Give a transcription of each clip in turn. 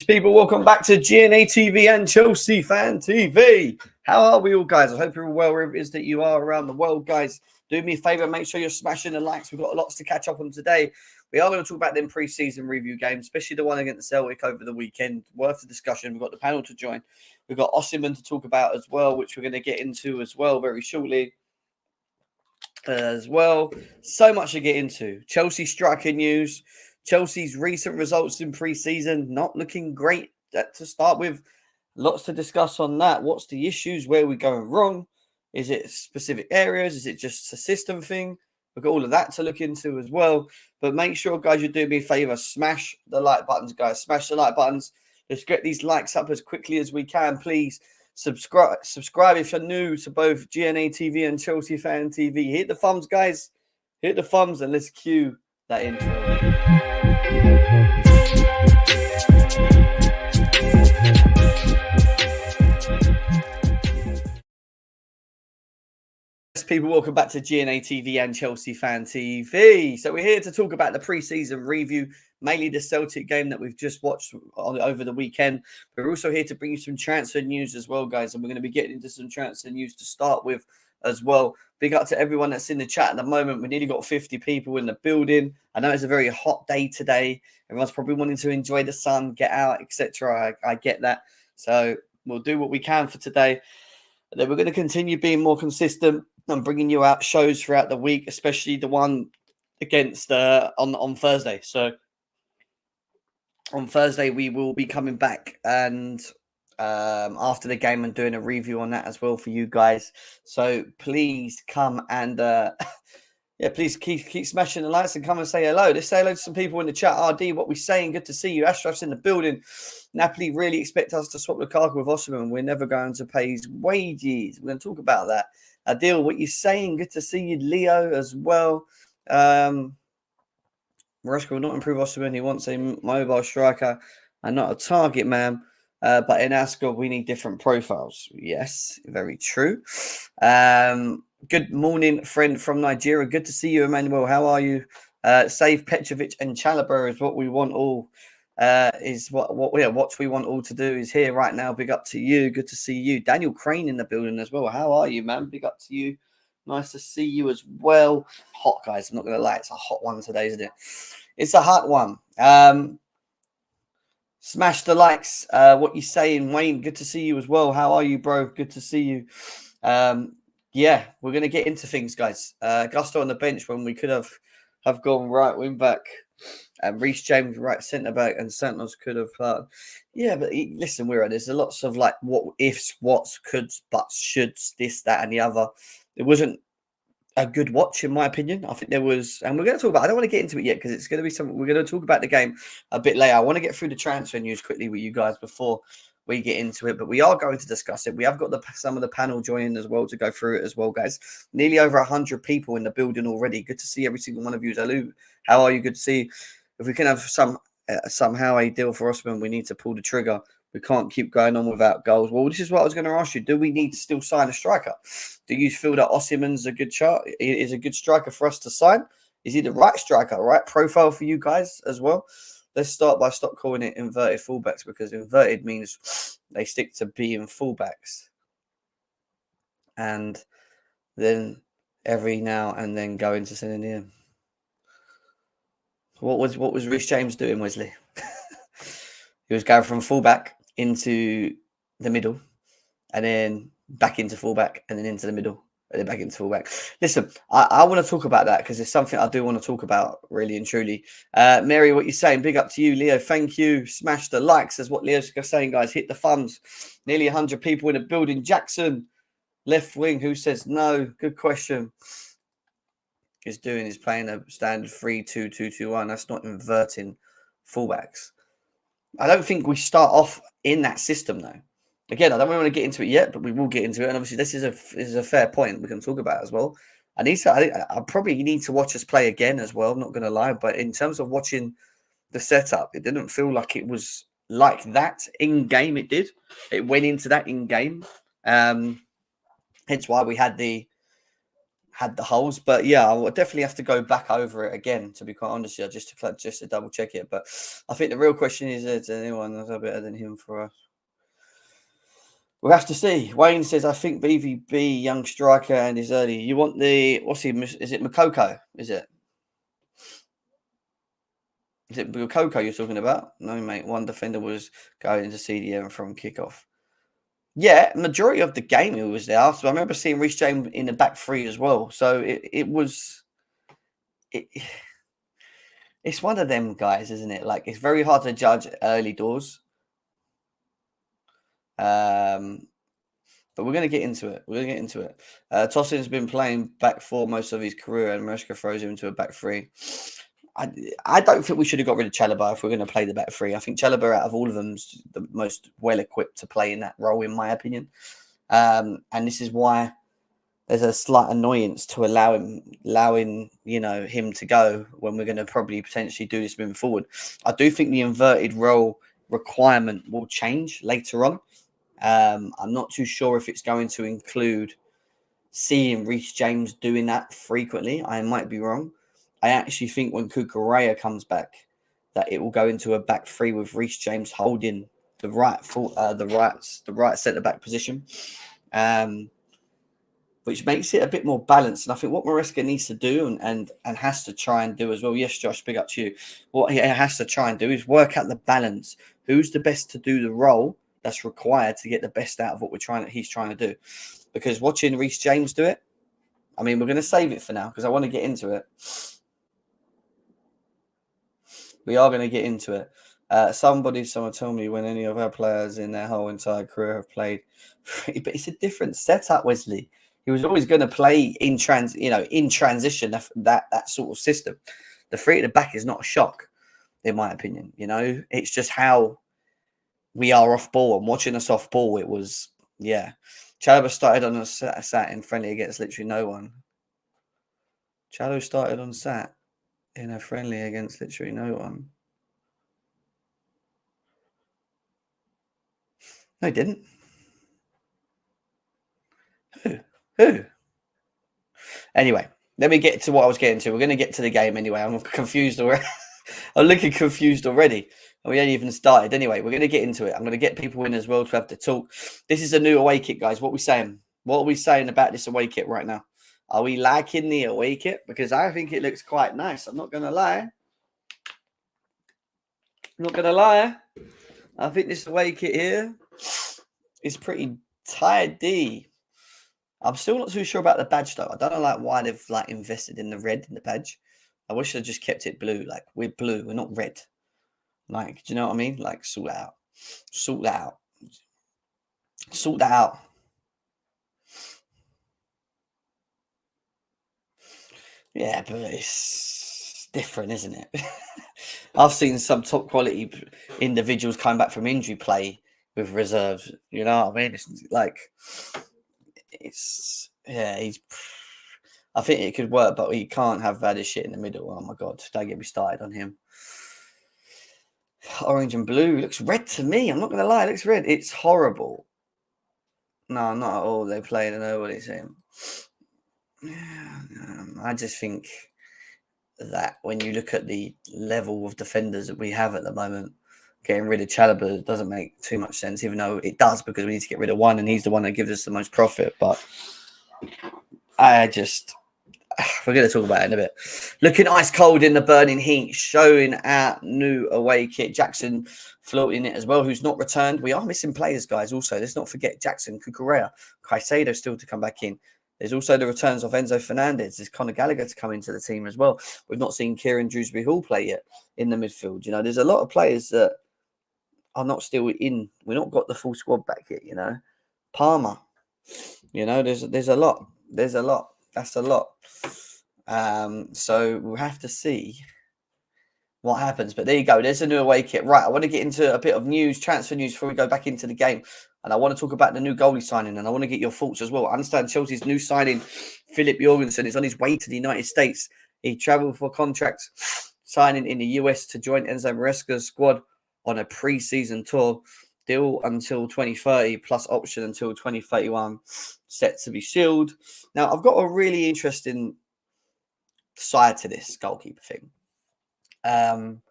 People, welcome back to GNA TV and Chelsea Fan TV. How are we all, guys? I hope you're all well wherever it is that you are around the world, guys. Do me a favor, make sure you're smashing the likes. We've got lots to catch up on today. We are going to talk about them pre-season review games, especially the one against Celtic over the weekend. Worth the discussion. We've got the panel to join. We've got Osimhen to talk about as well, which we're going to get into as well very shortly. As well, so much to get into. Chelsea striker news. Chelsea's recent results in pre-season not looking great to start with. Lots to discuss on that. What's the issues? Where are we going wrong? Is it specific areas? Is it just a system thing? We've got all of that to look into as well. But make sure, guys, you do me a favor. Smash the like buttons, guys. Smash the like buttons. Let's get these likes up as quickly as we can, please. Subscribe if you're new to both GNA TV and Chelsea Fan TV. Hit the thumbs, guys. Hit the thumbs and let's cue that intro. People, welcome back to GNA TV and Chelsea Fan TV. So we're here to talk about the pre-season review, mainly the Celtic game that we've just watched over the weekend. But we're also here to bring you some transfer news as well, guys. And we're going to be getting into some transfer news to start with as well. Big up to everyone that's in the chat at the moment. We nearly got 50 people in the building. I know it's a very hot day today. Everyone's probably wanting to enjoy the sun, get out, etc. I get that. So we'll do what we can for today. And then we're going to continue being more consistent. I'm bringing you out shows throughout the week, especially the one against on Thursday. So on Thursday we will be coming back and after the game and doing a review on that as well for you guys. So please come and please keep smashing the likes and come and say hello. Let's say hello to some people in the chat. RD, what we saying? Good to see you. Ashraf's in the building. Napoli really expect us to swap Lukaku with Osimhen. We're never going to pay his wages. We're going to talk about that. Adil, what you saying? Good to see you. Leo as well. Maresca will not improve Osimhen. He wants a mobile striker and not a target man. But in our squad, we need different profiles. Yes, very true. Good morning, friend from Nigeria. Good to see you, Emmanuel. How are you? Save Petrovic and Chalobah is what we want all. What we want all to do is here right now. Big up to you. Good to see you. Daniel Crane in the building as well. How are you, man? Big up to you. Nice to see you as well. Hot, guys. I'm not going to lie. It's a hot one today, isn't it? It's a hot one. Smash the likes. What you saying, Wayne? Good to see you as well. How are you, bro? Good to see you. Yeah, we're going to get into things, guys. Gusto on the bench when we could have gone right wing back. And Reece James, right centre back, and Santos could have. Yeah, but listen, there's lots of like what ifs, what's, coulds, buts, shoulds, this, that, and the other. It wasn't a good watch, in my opinion. I think there was, and we're going to talk about. I don't want to get into it yet because it's going to be something we're going to talk about the game a bit later. I want to get through the transfer news quickly with you guys before we get into it, but we are going to discuss it. We have got some of the panel joining as well to go through it as well, guys. Nearly over 100 people in the building already. Good to see every single one of you. Hello, how are you? Good to see you. If we can have somehow a deal for Osimhen, we need to pull the trigger. We can't keep going on without goals. Well, this is what I was going to ask you. Do we need to still sign a striker? Do you feel that Osimhen's a good striker for us to sign? Is he the right striker, right profile for you guys as well? Let's start by stop calling it inverted fullbacks because inverted means they stick to being fullbacks. And then every now and then go into sending in. What was Reece James doing, Wesley? He was going from fullback into the middle, and then back into fullback, and then into the middle, and then back into fullback. Listen, I want to talk about that because it's something I do want to talk about, really and truly. Mary, what you're saying? Big up to you, Leo. Thank you. Smash the likes. That's what Leo's saying, guys. Hit the thumbs. Nearly 100 people in the building. Jackson, left wing. Who says no? Good question. Is playing a standard 3-2-2-2-1. That's not inverting fullbacks. I don't think we start off in that system though. Again, I don't want to get into it yet, but we will get into it. And obviously, this is a fair point we can talk about as well. I probably need to watch us play again as well. I'm not going to lie, but in terms of watching the setup, it didn't feel like it was like that in game. It did. It went into that in game. Hence why we had the had the holes. But yeah, I will definitely have to go back over it again, to be quite honest, yeah, just to double check it. But I think the real question is anyone that's better than him for us? We'll have to see. Wayne says, I think BVB, young striker, and is early. You want the, what's he, is it Makoko? Is it Makoko you're talking about? No, mate. One defender was going into CDM from kickoff. Yeah, majority of the game he was there. So I remember seeing Reece James in the back three as well. So it's one of them guys, isn't it? Like, it's very hard to judge early doors. But we're going to get into it. Tosin's been playing back four most of his career, and Maresca throws him into a back three. I don't think we should have got rid of Chalobah if we're going to play the back three. I think Chalobah, out of all of them, is the most well-equipped to play in that role, in my opinion. And this is why there's a slight annoyance to allowing him to go when we're going to probably potentially do this moving forward. I do think the inverted role requirement will change later on. I'm not too sure if it's going to include seeing Reece James doing that frequently. I might be wrong. I actually think when Cucurella comes back, that it will go into a back three with Reece James holding the right centre back position, which makes it a bit more balanced. And I think what Maresca needs to do and has to try and do as well. Yes, Josh, big up to you. What he has to try and do is work out the balance. Who's the best to do the role that's required to get the best out of what he's trying to do? Because watching Reece James do it, I mean, we're going to save it for now because I want to get into it. We are going to get into it. Someone told me when any of our players in their whole entire career have played, but it's a different setup, Wesley. He was always going to play in transition, that sort of system. The three at the back is not a shock, in my opinion. It's just how we are off ball, and watching us off ball, it was, yeah. Chalobah started on a sat in friendly against literally no one. Chalobah started on sat in a friendly against literally no one. No, he didn't. Who? Anyway, let me get to what I was getting to. We're going to get to the game anyway. I'm confused already. I'm looking confused already. And we ain't even started. Anyway, we're going to get into it. I'm going to get people in as well to have to talk. This is a new away kit, guys. What are we saying? What are we saying about this away kit right now? Are we liking the away kit? Because I think it looks quite nice. I'm not going to lie. I think this away kit here is pretty tidy. I'm still not too sure about the badge, though. I don't know why they've invested in the red in the badge. I wish they'd just kept it blue. We're blue. We're not red. Do you know what I mean? Sort that out. Sort that out. Yeah, but it's different, isn't it? I've seen some top quality individuals come back from injury play with reserves. You know what I mean? I think it could work, but he can't have that shit in the middle. Oh my God, don't get me started on him. Orange and blue looks red to me. I'm not going to lie, it looks red. It's horrible. No, not at all. They play. I don't know what it's saying. I just think that when you look at the level of defenders that we have at the moment, getting rid of Chalobah doesn't make too much sense, even though it does, because we need to get rid of one, and he's the one that gives us the most profit. But we're going to talk about it in a bit. Looking ice cold in the burning heat, showing our new away kit. Jackson floating it as well, who's not returned. We are missing players, guys, also. Let's not forget Jackson, Cucurella, Caicedo still to come back in. There's also the returns of Enzo Fernandez. There's Conor Gallagher to come into the team as well. We've not seen Kieran Dewsbury Hall play yet in the midfield. There's a lot of players that are not still in. We've not got the full squad back yet, Palmer. There's a lot. That's a lot. So we'll have to see what happens. But there you go. There's a new away kit. Right, I want to get into a bit of transfer news before we go back into the game. And I want to talk about the new goalie signing, and I want to get your thoughts as well. I understand Chelsea's new signing, Philip Jorgensen, is on his way to the United States. He travelled for contract signing in the US to join Enzo Maresca's squad on a pre-season tour. deal until 2030 plus option until 2031, set to be sealed. Now, I've got a really interesting side to this goalkeeper thing. And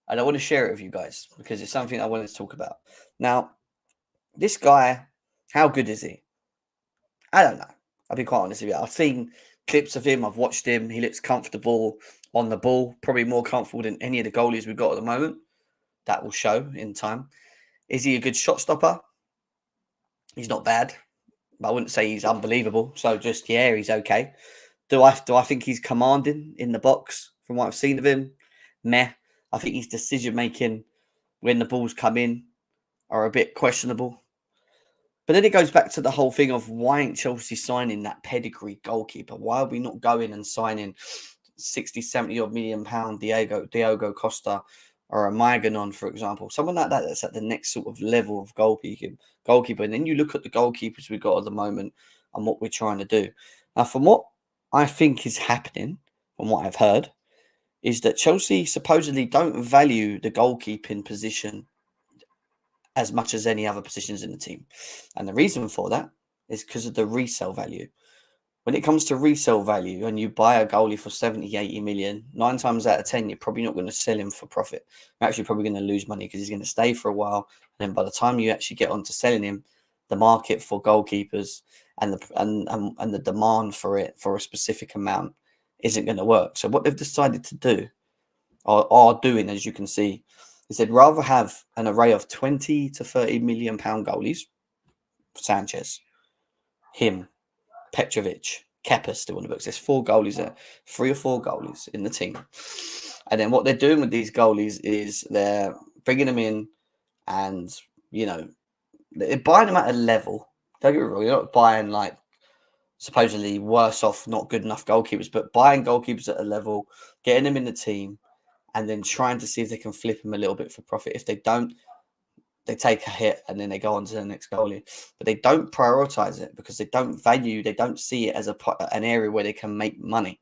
I want to share it with you guys because it's something I wanted to talk about. Now, this guy, how good is he? I don't know. I'll be quite honest with you. I've seen clips of him. I've watched him. He looks comfortable on the ball, probably more comfortable than any of the goalies we've got at the moment. That will show in time. Is he a good shot stopper? He's not bad. I wouldn't say he's unbelievable. So just, yeah, he's okay. Do I think he's commanding in the box from what I've seen of him? Meh. I think his decision making when the balls come in are a bit questionable. But then it goes back to the whole thing of why ain't Chelsea signing that pedigree goalkeeper? Why are we not going and signing 60, 70 odd million pound Diogo Costa or a Maganon, for example? Someone like that that's at the next sort of level of goalkeeper. And then you look at the goalkeepers we've got at the moment and what we're trying to do. Now, from what I think is happening, from what I've heard, is that Chelsea supposedly don't value the goalkeeping position as much as any other positions in the team. And the reason for that is because of the resale value. When it comes to resale value and you buy a goalie for 70, 80 million, 9 times out of 10, you're probably not going to sell him for profit. You're actually probably going to lose money because he's going to stay for a while. And then by the time you actually get onto selling him, the market for goalkeepers and the demand for it for a specific amount isn't going to work. So what they've decided to do, or are doing, as you can see, is they'd rather have an array of 20 to 30 million pound goalies, Sanchez, him, Petrovic, Kepa still on the books. There's 4 goalies there, 3 or 4 goalies in the team. And then what they're doing with these goalies is they're bringing them in and, you know, they're buying them at a level. Don't get me wrong, you're not buying like supposedly worse off, not good enough goalkeepers, but buying goalkeepers at a level, getting them in the team, and then trying to see if they can flip them a little bit for profit. If they don't, they take a hit and then they go on to the next goalie. But they don't prioritize it because they don't see it as an area where they can make money.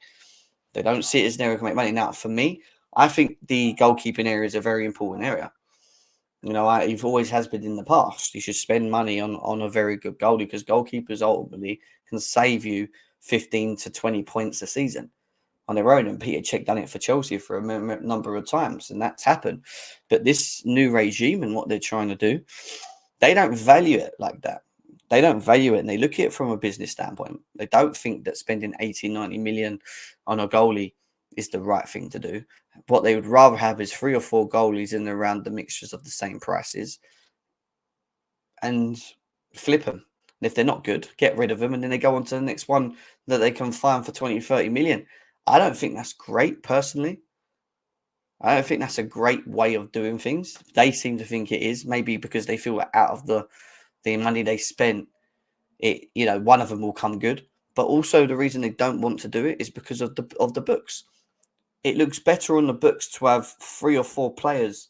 They don't see it as an area where they can make money. Now, for me, I think the goalkeeping area is a very important area. You know, it always has been in the past. You should spend money on a very good goalie because goalkeepers ultimately can save you 15 to 20 points a season on their own. And Peter Cech done it for Chelsea for a number of times, and that's happened. But this new regime and what they're trying to do, they don't value it like that. They don't value it, and they look at it from a business standpoint. They don't think that spending 80, 90 million on a goalie is the right thing to do. What they would rather have is 3 or 4 goalies in and around the mixtures of the same prices and flip them. And if they're not good, get rid of them, and then they go on to the next one that they can find for 20, 30 million. I don't think that's great, personally. I don't think that's a great way of doing things. They seem to think it is, maybe because they feel out of the money they spent, one of them will come good. But also the reason they don't want to do it is because of the books. It looks better on the books to have 3 or 4 players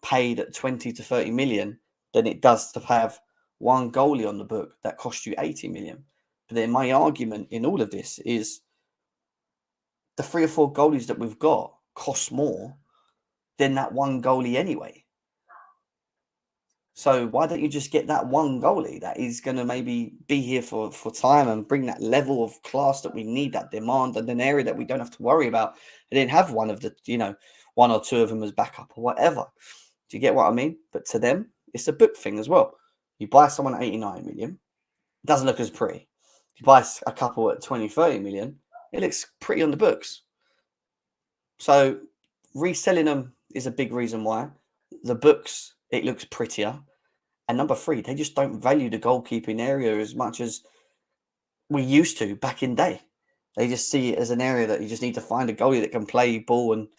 paid at 20 to 30 million than it does to have one goalie on the book that costs you 80 million. But then my argument in all of this is the 3 or 4 goalies that we've got cost more than that one goalie anyway. So why don't you just get that one goalie that is going to maybe be here for time and bring that level of class that we need, that demand, and an area that we don't have to worry about, and then have one of the, 1 or 2 of them as backup or whatever. Do you get what I mean? But to them, it's a book thing as well. You buy someone at 89 million, it doesn't look as pretty. You buy a couple at 20, 30 million, it looks pretty on the books. So reselling them is a big reason why. The books, it looks prettier. And number 3, they just don't value the goalkeeping area as much as we used to back in day. They just see it as an area that you just need to find a goalie that can play ball and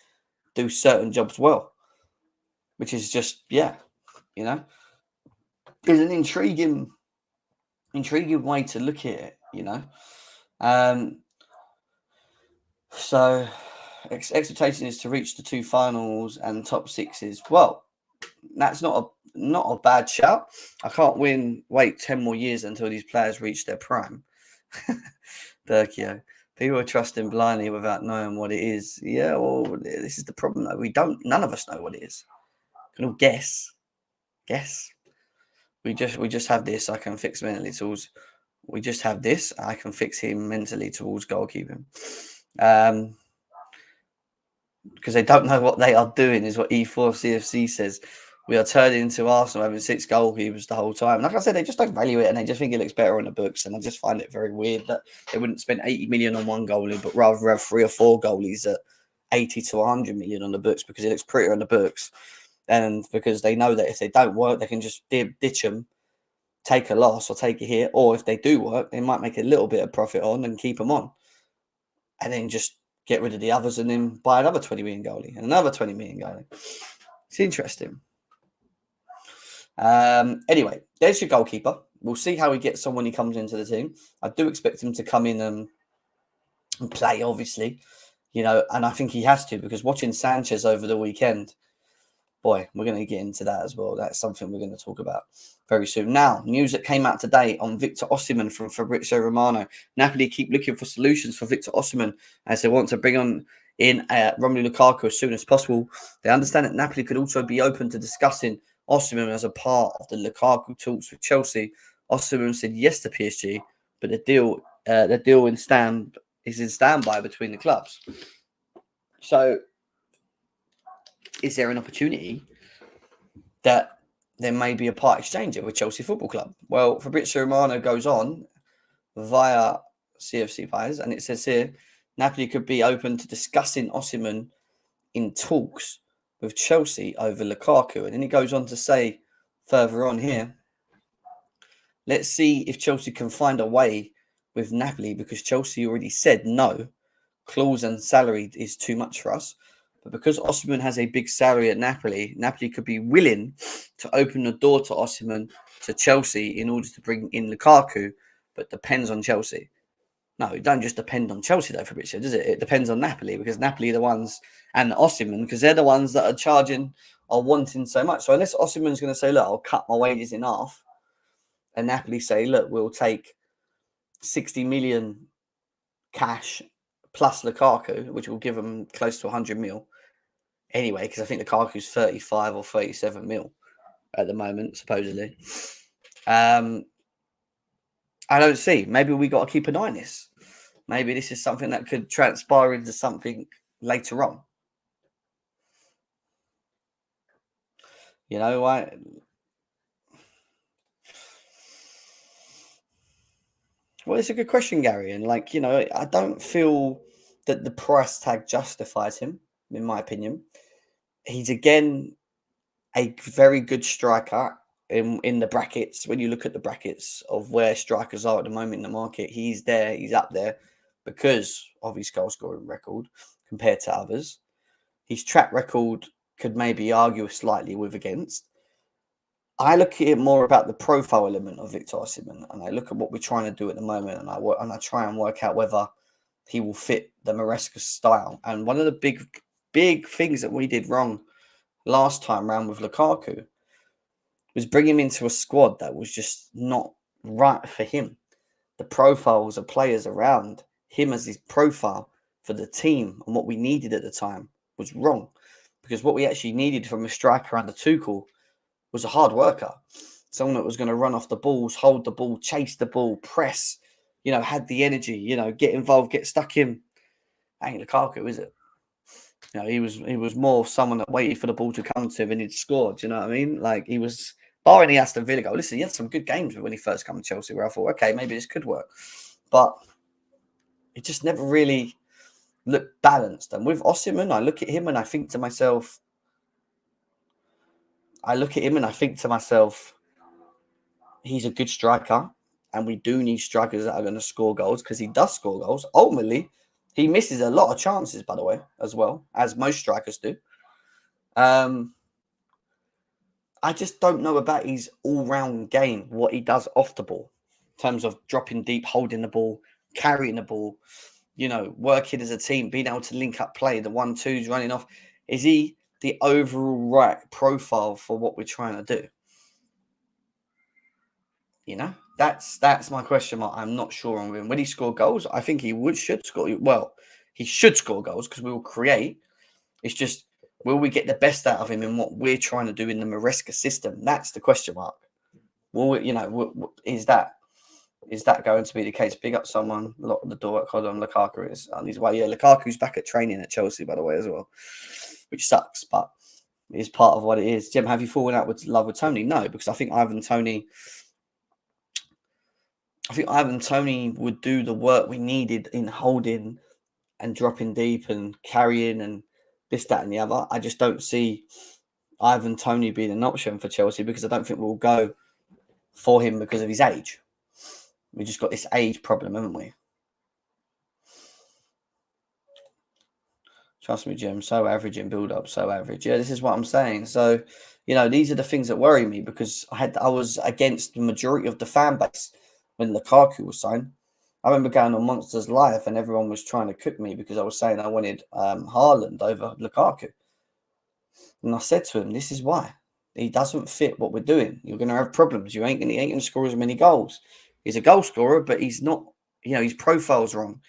do certain jobs well, which is just, it's an intriguing way to look at it, So expectation is to reach the 2 finals and top 6s. Well, that's not a bad shout. I can't wait 10 more years until these players reach their prime. Berkio. People are trusting blindly without knowing what it is. Yeah, well, this is the problem though. None of us know what it is. We can all guess. We just have this. I can fix mentally towards. We just have this. I can fix him mentally towards goalkeeping. Because they don't know what they are doing, is what E4 CFC says. We are turning into Arsenal having 6 goalkeepers the whole time. Like I said, they just don't value it and they just think it looks better on the books. And I just find it very weird that they wouldn't spend 80 million on one goalie, but rather have 3 or 4 goalies at 80 to 100 million on the books because it looks prettier on the books. And because they know that if they don't work, they can just ditch them, take a loss or take a hit. Or if they do work, they might make a little bit of profit on and keep them on. And then just get rid of the others and then buy another 20 million goalie and another 20 million goalie. It's interesting. Anyway, there's your goalkeeper. We'll see how he gets on when he comes into the team. I do expect him to come in and play, obviously, and I think he has to because watching Sanchez over the weekend, boy, we're going to get into that as well. That's something we're going to talk about very soon. Now, news that came out today on Victor Osimhen from Fabrizio Romano. Napoli keep looking for solutions for Victor Osimhen as they want to bring on in Romelu Lukaku as soon as possible. They understand that Napoli could also be open to discussing Osimhen as a part of the Lukaku talks with Chelsea. Osimhen said yes to PSG, but the deal is in standby between the clubs. So, is there an opportunity that there may be a part exchange with Chelsea Football Club? Well, Fabrizio Romano goes on via CFC Players, and it says here, Napoli could be open to discussing Osimhen in talks with Chelsea over Lukaku. And then he goes on to say further on here, let's see if Chelsea can find a way with Napoli because Chelsea already said no. Clause and salary is too much for us. But because Osimhen has a big salary at Napoli, Napoli could be willing to open the door to Osimhen to Chelsea in order to bring in Lukaku, but depends on Chelsea. No, it don't just depend on Chelsea though, Fabrizio, does it? It depends on Napoli because Napoli are the ones, and Osimhen, because they're the ones that are wanting so much. So unless Osimhen's going to say, look, I'll cut my wages in half, and Napoli say, look, we'll take 60 million cash plus Lukaku, which will give them close to 100 mil. Anyway, because I think Lukaku's 35 or 37 mil at the moment, supposedly. I don't see. Maybe we got to keep an eye on this. Maybe this is something that could transpire into something later on. Well, it's a good question, Gary. And I don't feel that the price tag justifies him, in my opinion. He's again a very good striker in the brackets. When you look at the brackets of where strikers are at the moment in the market, he's there, he's up there because of his goal scoring record compared to others. His track record could maybe argue slightly with against. I look at it more about the profile element of Victor Osimhen, and I look at what we're trying to do at the moment, and I try and work out whether he will fit the Maresca style. And one of the big things that we did wrong last time round with Lukaku was bring him into a squad that was just not right for him. The profiles of players around him as his profile for the team and what we needed at the time was wrong. Because what we actually needed from a striker under Tuchel was a hard worker. Someone that was going to run off the balls, hold the ball, chase the ball, press, had the energy, get involved, get stuck in. Ain't Lukaku, is it? He was more someone that waited for the ball to come to him and he'd scored. Do you know what I mean? Like he was, barring the Aston Villa goal. Listen, he had some good games when he first came to Chelsea where I thought, okay, maybe this could work. But it just never really looked balanced. And with Osimhen, I look at him and I think to myself, he's a good striker. And we do need strikers that are going to score goals because he does score goals. Ultimately, he misses a lot of chances, by the way, as well, as most strikers do. I just don't know about his all-round game, what he does off the ball, in terms of dropping deep, holding the ball, carrying the ball, working as a team, being able to link up play, the 1-2s running off. Is he the overall right profile for what we're trying to do? That's my question mark. I'm not sure on him. When he score goals, I think he should score. Well, he should score goals because we will create. It's just, will we get the best out of him in what we're trying to do in the Maresca system? That's the question mark. Well, is that going to be the case? Big up someone, lock the door at Colin Lukaku is. And he's Lukaku's back at training at Chelsea, by the way, as well, which sucks, but is part of what it is. Jim, have you fallen out with love with Tony? No, because I think Ivan Tony would do the work we needed in holding and dropping deep and carrying and this, that, and the other. I just don't see Ivan Tony being an option for Chelsea because I don't think we'll go for him because of his age. We just got this age problem, haven't we? Trust me, Jim. So average in build-up, so average. Yeah, this is what I'm saying. So, these are the things that worry me because I was against the majority of the fan base when Lukaku was signed. I remember going on Monsters Live and everyone was trying to cook me because I was saying I wanted Haaland over Lukaku. And I said to him, this is why. He doesn't fit what we're doing. You're going to have problems. He ain't going to score as many goals. He's a goal scorer, but he's not, his profile's wrong.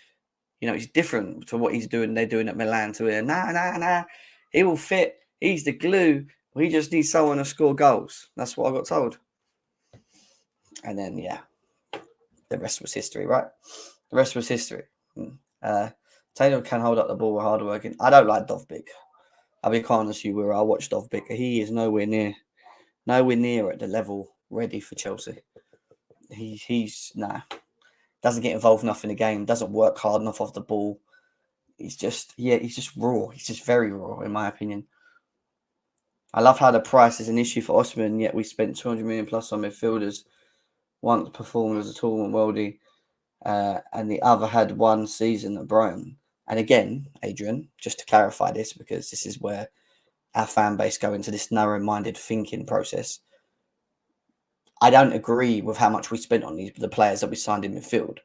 He's different to what he's doing. They're doing at Milan to it. Nah. He will fit. He's the glue. We just need someone to score goals. That's what I got told. And then, the rest was history, right? The rest was history. Taylor can hold up the ball with hard working. I don't like Dovbyk. I'll be quite honest with you, I watched Dovbyk. He is nowhere near at the level ready for Chelsea. He's doesn't get involved enough in the game, doesn't work hard enough off the ball. He's just raw. He's just very raw, in my opinion. I love how the price is an issue for Osman, yet we spent 200 million plus on midfielders. One performed as a tall and worldy, and the other had one season at Brighton. And again, Adrian, just to clarify this, because this is where our fan base go into this narrow-minded thinking process. I don't agree with how much we spent on the players that we signed in midfield,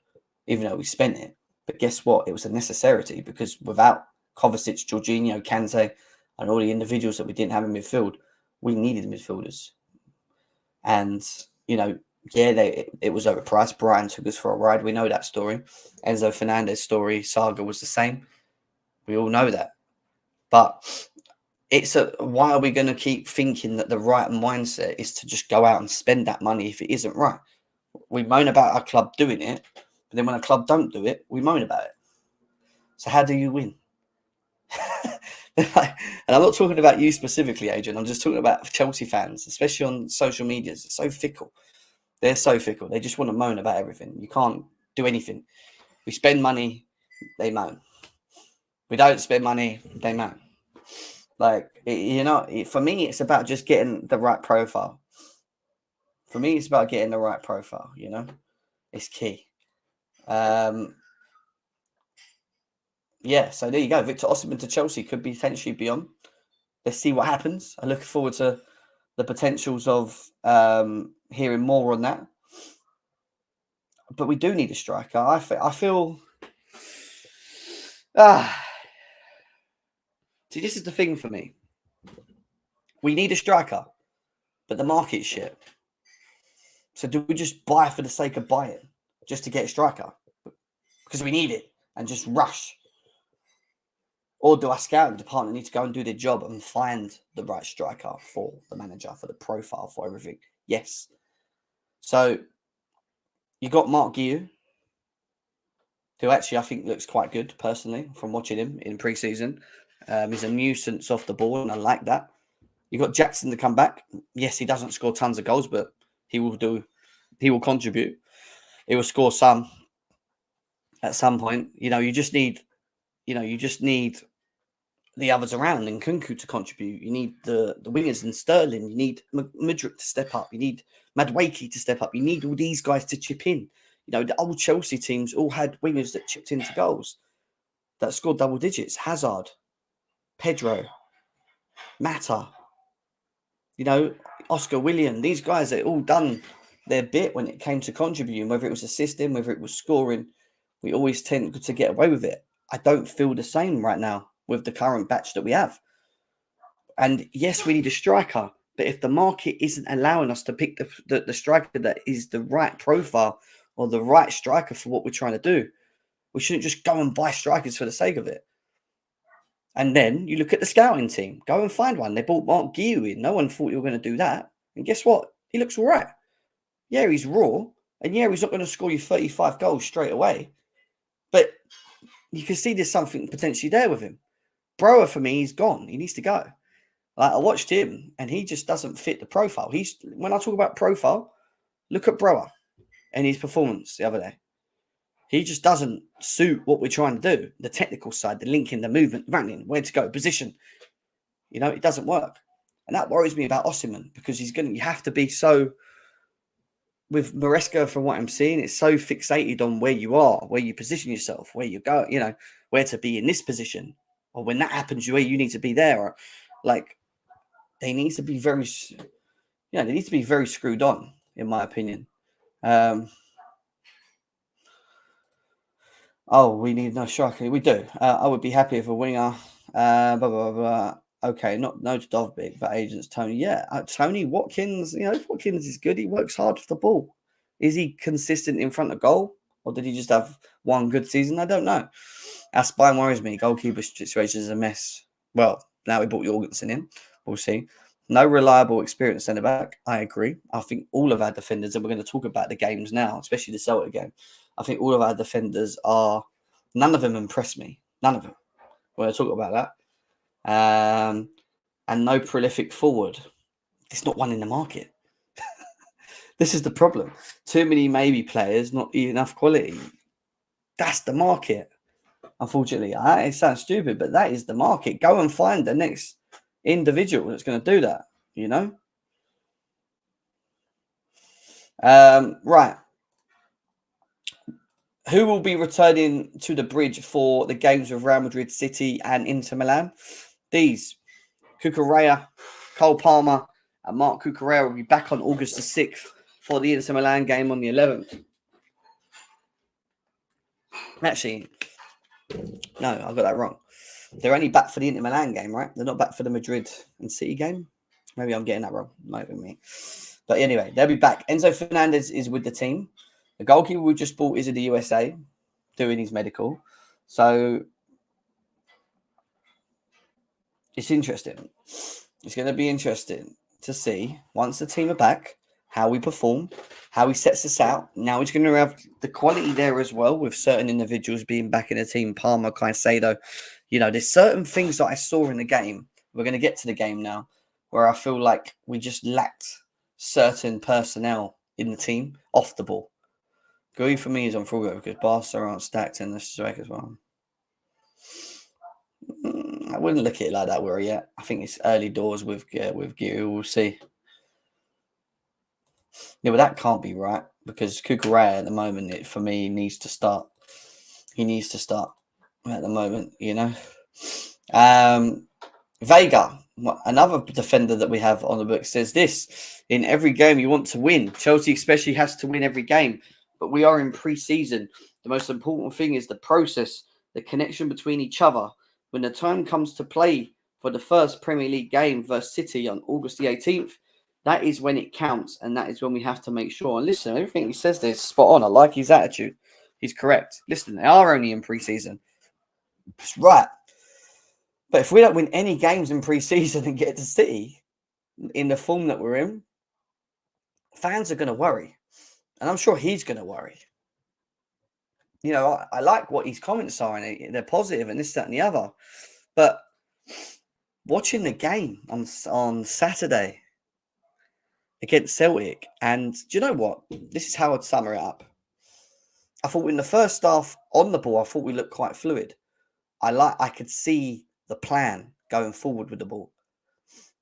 even though we spent it. But guess what? It was a necessity because without Kovacic, Jorginho, Kante, and all the individuals that we didn't have in midfield, we needed midfielders. And, it was overpriced. Brighton took us for a ride. We know that story. Enzo Fernandez story, saga was the same. We all know that. But why are we going to keep thinking that the right mindset is to just go out and spend that money if it isn't right? We moan about our club doing it, but then when a club don't do it, we moan about it. So how do you win? And I'm not talking about you specifically, Adrian. I'm just talking about Chelsea fans, especially on social media. It's so fickle. They're so fickle. They just want to moan about everything. You can't do anything. We spend money, they moan. We don't spend money, they moan. For me, it's about just getting the right profile. It's key. So there you go. Victor Osimhen to Chelsea could be potentially beyond. Let's see what happens. I look forward to the potentials of hearing more on that. But we do need a striker. I feel... See, this is the thing for me. We need a striker, but the market's shit. So do we just buy for the sake of buying, just to get a striker? Because we need it and just rush? Or do our scouting department need to go and do their job and find the right striker for the manager, for the profile, for everything? Yes. So you got Mark Guiu, who actually I think looks quite good, personally, from watching him in pre-season. He's a nuisance off the ball, and I like that. You got Jackson to come back. Yes, he doesn't score tons of goals, but he will contribute. He will score some at some point. You just need the others around and Kunku to contribute. You need the wingers and Sterling. You need Mudryk to step up. You need Madueke to step up. You need all these guys to chip in. The old Chelsea teams all had wingers that chipped into goals, that scored double digits. Hazard, Pedro, Mata, Oscar William. These guys, they all done their bit when it came to contributing, whether it was assisting, whether it was scoring. We always tend to get away with it. I don't feel the same right now with the current batch that we have. And yes, we need a striker, but if the market isn't allowing us to pick the striker that is the right profile or the right striker for what we're trying to do, we shouldn't just go and buy strikers for the sake of it. And then you look at the scouting team. Go and find one. They bought Mark Guiu in. No one thought you were going to do that. And guess what? He looks all right. Yeah, he's raw. And yeah, he's not going to score you 35 goals straight away. But you can see there's something potentially there with him. Brower, for me, he's gone. He needs to go. Like, I watched him, and he just doesn't fit the profile. When I talk about profile, look at Brower and his performance the other day. He just doesn't suit what we're trying to do. The technical side, the linking, the movement, running, where to go, position. It doesn't work. And that worries me about Osimhen, because you have to be so, with Maresca, from what I'm seeing, it's so fixated on where you are, where you position yourself, where you go, where to be in this position. Or when that happens, where you need to be there. Or like, they need to be very screwed on, in my opinion. We need no striker. We do. I would be happy if a winger. Blah, blah, blah. Okay, no to Dovbik, but agents Tony. Yeah, Tony Watkins. Watkins is good. He works hard for the ball. Is he consistent in front of goal, or did he just have one good season? I don't know. Our spine worries me. Goalkeeper situation is a mess. Well, now we brought Jorgensen in. We'll see. No reliable, experienced centre back. I agree. I think all of our defenders, and we're going to talk about the games now, especially the Celtic game. I think all of our defenders none of them impress me. None of them. We're going to talk about that. And no prolific forward. There's not one in the market. This is the problem. Too many maybe players, not enough quality. That's the market. Unfortunately, it sounds stupid, but that is the market. Go and find the next individual that's going to do that, Right. Who will be returning to the bridge for the games of Real Madrid, City and Inter Milan? These, Cucurella, Cole Palmer and Mark Cucurella will be back on August the 6th for the Inter Milan game on the 11th. Actually, no, I got that wrong. They're only back for the Inter Milan game, right? They're not back for the Madrid and City game. Maybe I'm getting that wrong. Might be me. But anyway, they'll be back. Enzo Fernandez is with the team. The goalkeeper we just bought is in the USA doing his medical. So it's interesting. It's going to be interesting to see, once the team are back, how we perform, how he sets us out. Now he's going to have the quality there as well, with certain individuals being back in the team. Palmer, Caicedo. There's certain things that I saw in the game. We're going to get to the game now, where I feel like we just lacked certain personnel in the team off the ball. Gui for me is on full because Barca aren't stacked in this strike as well. I wouldn't look at it like that, Worry yet. I think it's early doors with Gui. We'll see. Yeah, but that can't be right, because Cucurella at the moment, for me, needs to start. He needs to start at the moment, Vega, another defender that we have on the book, says this: in every game you want to win. Chelsea especially has to win every game, but we are in pre-season. The most important thing is the process, the connection between each other. When the time comes to play for the first Premier League game versus City on August the 18th, that is when it counts, and that is when we have to make sure. And listen, everything he says there is spot on. I like his attitude. He's correct. Listen, they are only in pre-season. It's right. But if we don't win any games in pre-season and get to City in the form that we're in, fans are going to worry. And I'm sure he's going to worry. I like what his comments are, and they're positive and this, that, and the other. But watching the game on Saturday against Celtic, and do you know what? This is how I'd sum it up. I thought in the first half on the ball, I thought we looked quite fluid. I could see the plan going forward with the ball.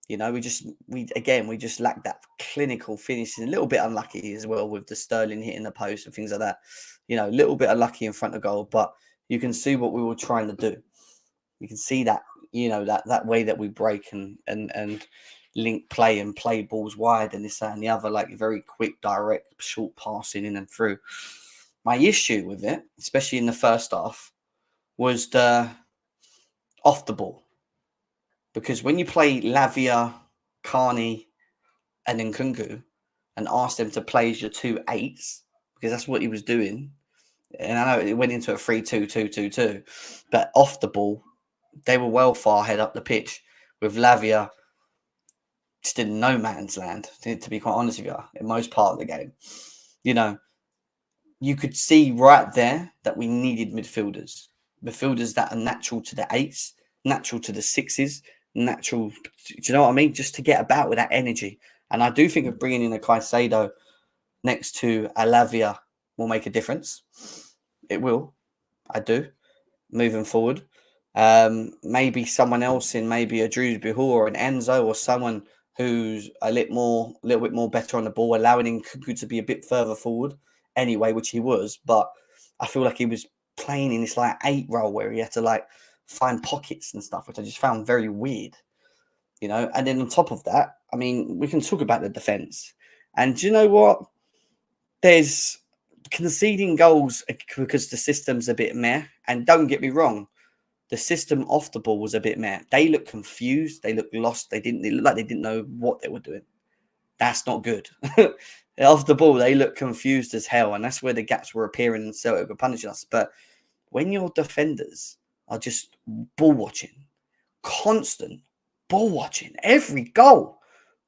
We just lacked that clinical finishing. A little bit unlucky as well with the Sterling hitting the post and things like that. A little bit unlucky in front of goal, but you can see what we were trying to do. You can see that, that way that we break and link play and play balls wide and this, that, and the other, like very quick, direct, short passing in and through. My issue with it, especially in the first half, was the off the ball. Because when you play Lavia, Carney, and Nkunku and ask them to play as your 2 8s, because that's what he was doing. And I know it went into a 3-2-2-2-2, but off the ball, they were well far ahead up the pitch with Lavia just in no man's land, to be quite honest with you, in most part of the game. You know, you could see right there that we needed midfielders. Midfielders that are natural to the 8s, natural to the 6s, natural, do you know what I mean? Just to get about with that energy. And I do think of bringing in a Caicedo next to Alavia will make a difference. It will. I do. Moving forward. Maybe someone else in maybe a Drewsbury or an Enzo or someone who's a little bit more better on the ball, allowing Nkunku to be a bit further forward anyway, which he was. But I feel like he was playing in this like 8 role where he had to like find pockets and stuff, which I just found very weird, you know. And then on top of that, I mean, we can talk about the defense. And do you know what? There's conceding goals because the system's a bit meh. And don't get me wrong, the system off the ball was a bit meh. They looked confused. They looked lost. They looked like they didn't know what they were doing. That's not good. Off the ball, they looked confused as hell. And that's where the gaps were appearing and Celtic were punishing us. But when your defenders are just ball watching, constant ball watching, every goal,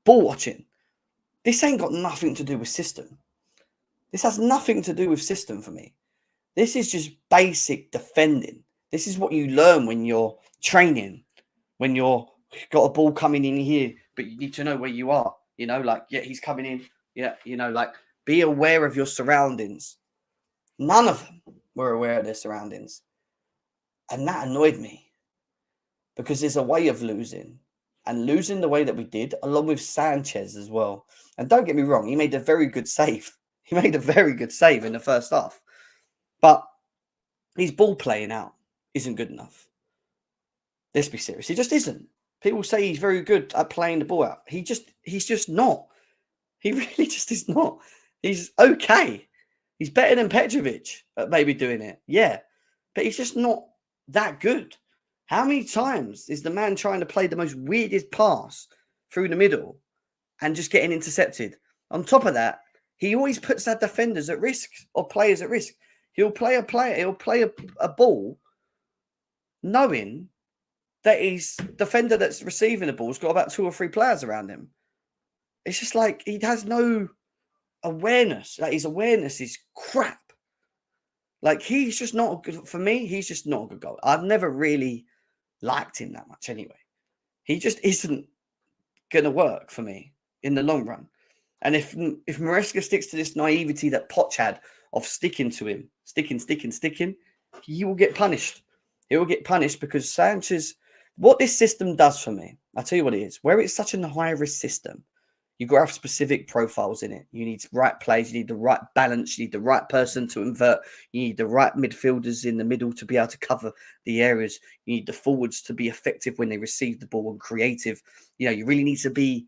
ball watching, this ain't got nothing to do with system. This has nothing to do with system for me. This is just basic defending. This is what you learn when you're training, when you've got a ball coming in here, but you need to know where you are. You know, like, yeah, he's coming in. Yeah, you know, like, be aware of your surroundings. None of them were aware of their surroundings. And that annoyed me because there's a way of losing. And losing the way that we did, along with Sanchez as well. And don't get me wrong, he made a very good save. He made a very good save in the first half. But his ball playing out isn't good enough. Let's be serious. He just isn't. People say he's very good at playing the ball out. He's just not. He really just is not. He's okay. He's better than Petrovic at maybe doing it. Yeah. But he's just not that good. How many times is the man trying to play the most weirdest pass through the middle and just getting intercepted? On top of that, he always puts our defenders at risk or players at risk. He'll play a ball knowing that his defender that's receiving the ball's got about 2 or 3 players around him. It's just like he has no awareness. Like, his awareness is crap. Like, he's just not good. For me, he's just not a good goal. I've never really liked him that much anyway. He just isn't going to work for me in the long run. And if Maresca sticks to this naivety that Poch had of sticking to him, sticking, he will get punished. He will get punished because Sanchez, what this system does for me, I'll tell you what it is. Where it's such a high-risk system, you've got to have specific profiles in it. You need the right plays. You need the right balance. You need the right person to invert. You need the right midfielders in the middle to be able to cover the areas. You need the forwards to be effective when they receive the ball and creative. You know, you really need to be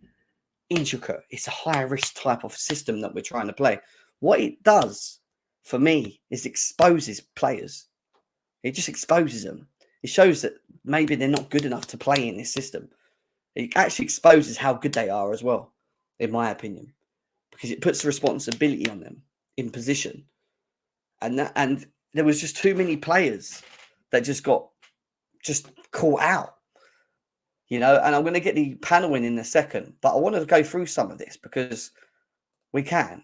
intricate. It's a high-risk type of system that we're trying to play. What it does for me is exposes players. It just exposes them. It shows that maybe they're not good enough to play in this system. It actually exposes how good they are as well, in my opinion, because it puts the responsibility on them in position. And there was just too many players that just got caught out, you know. And I'm going to get the panel in a second, but I want to go through some of this because we can.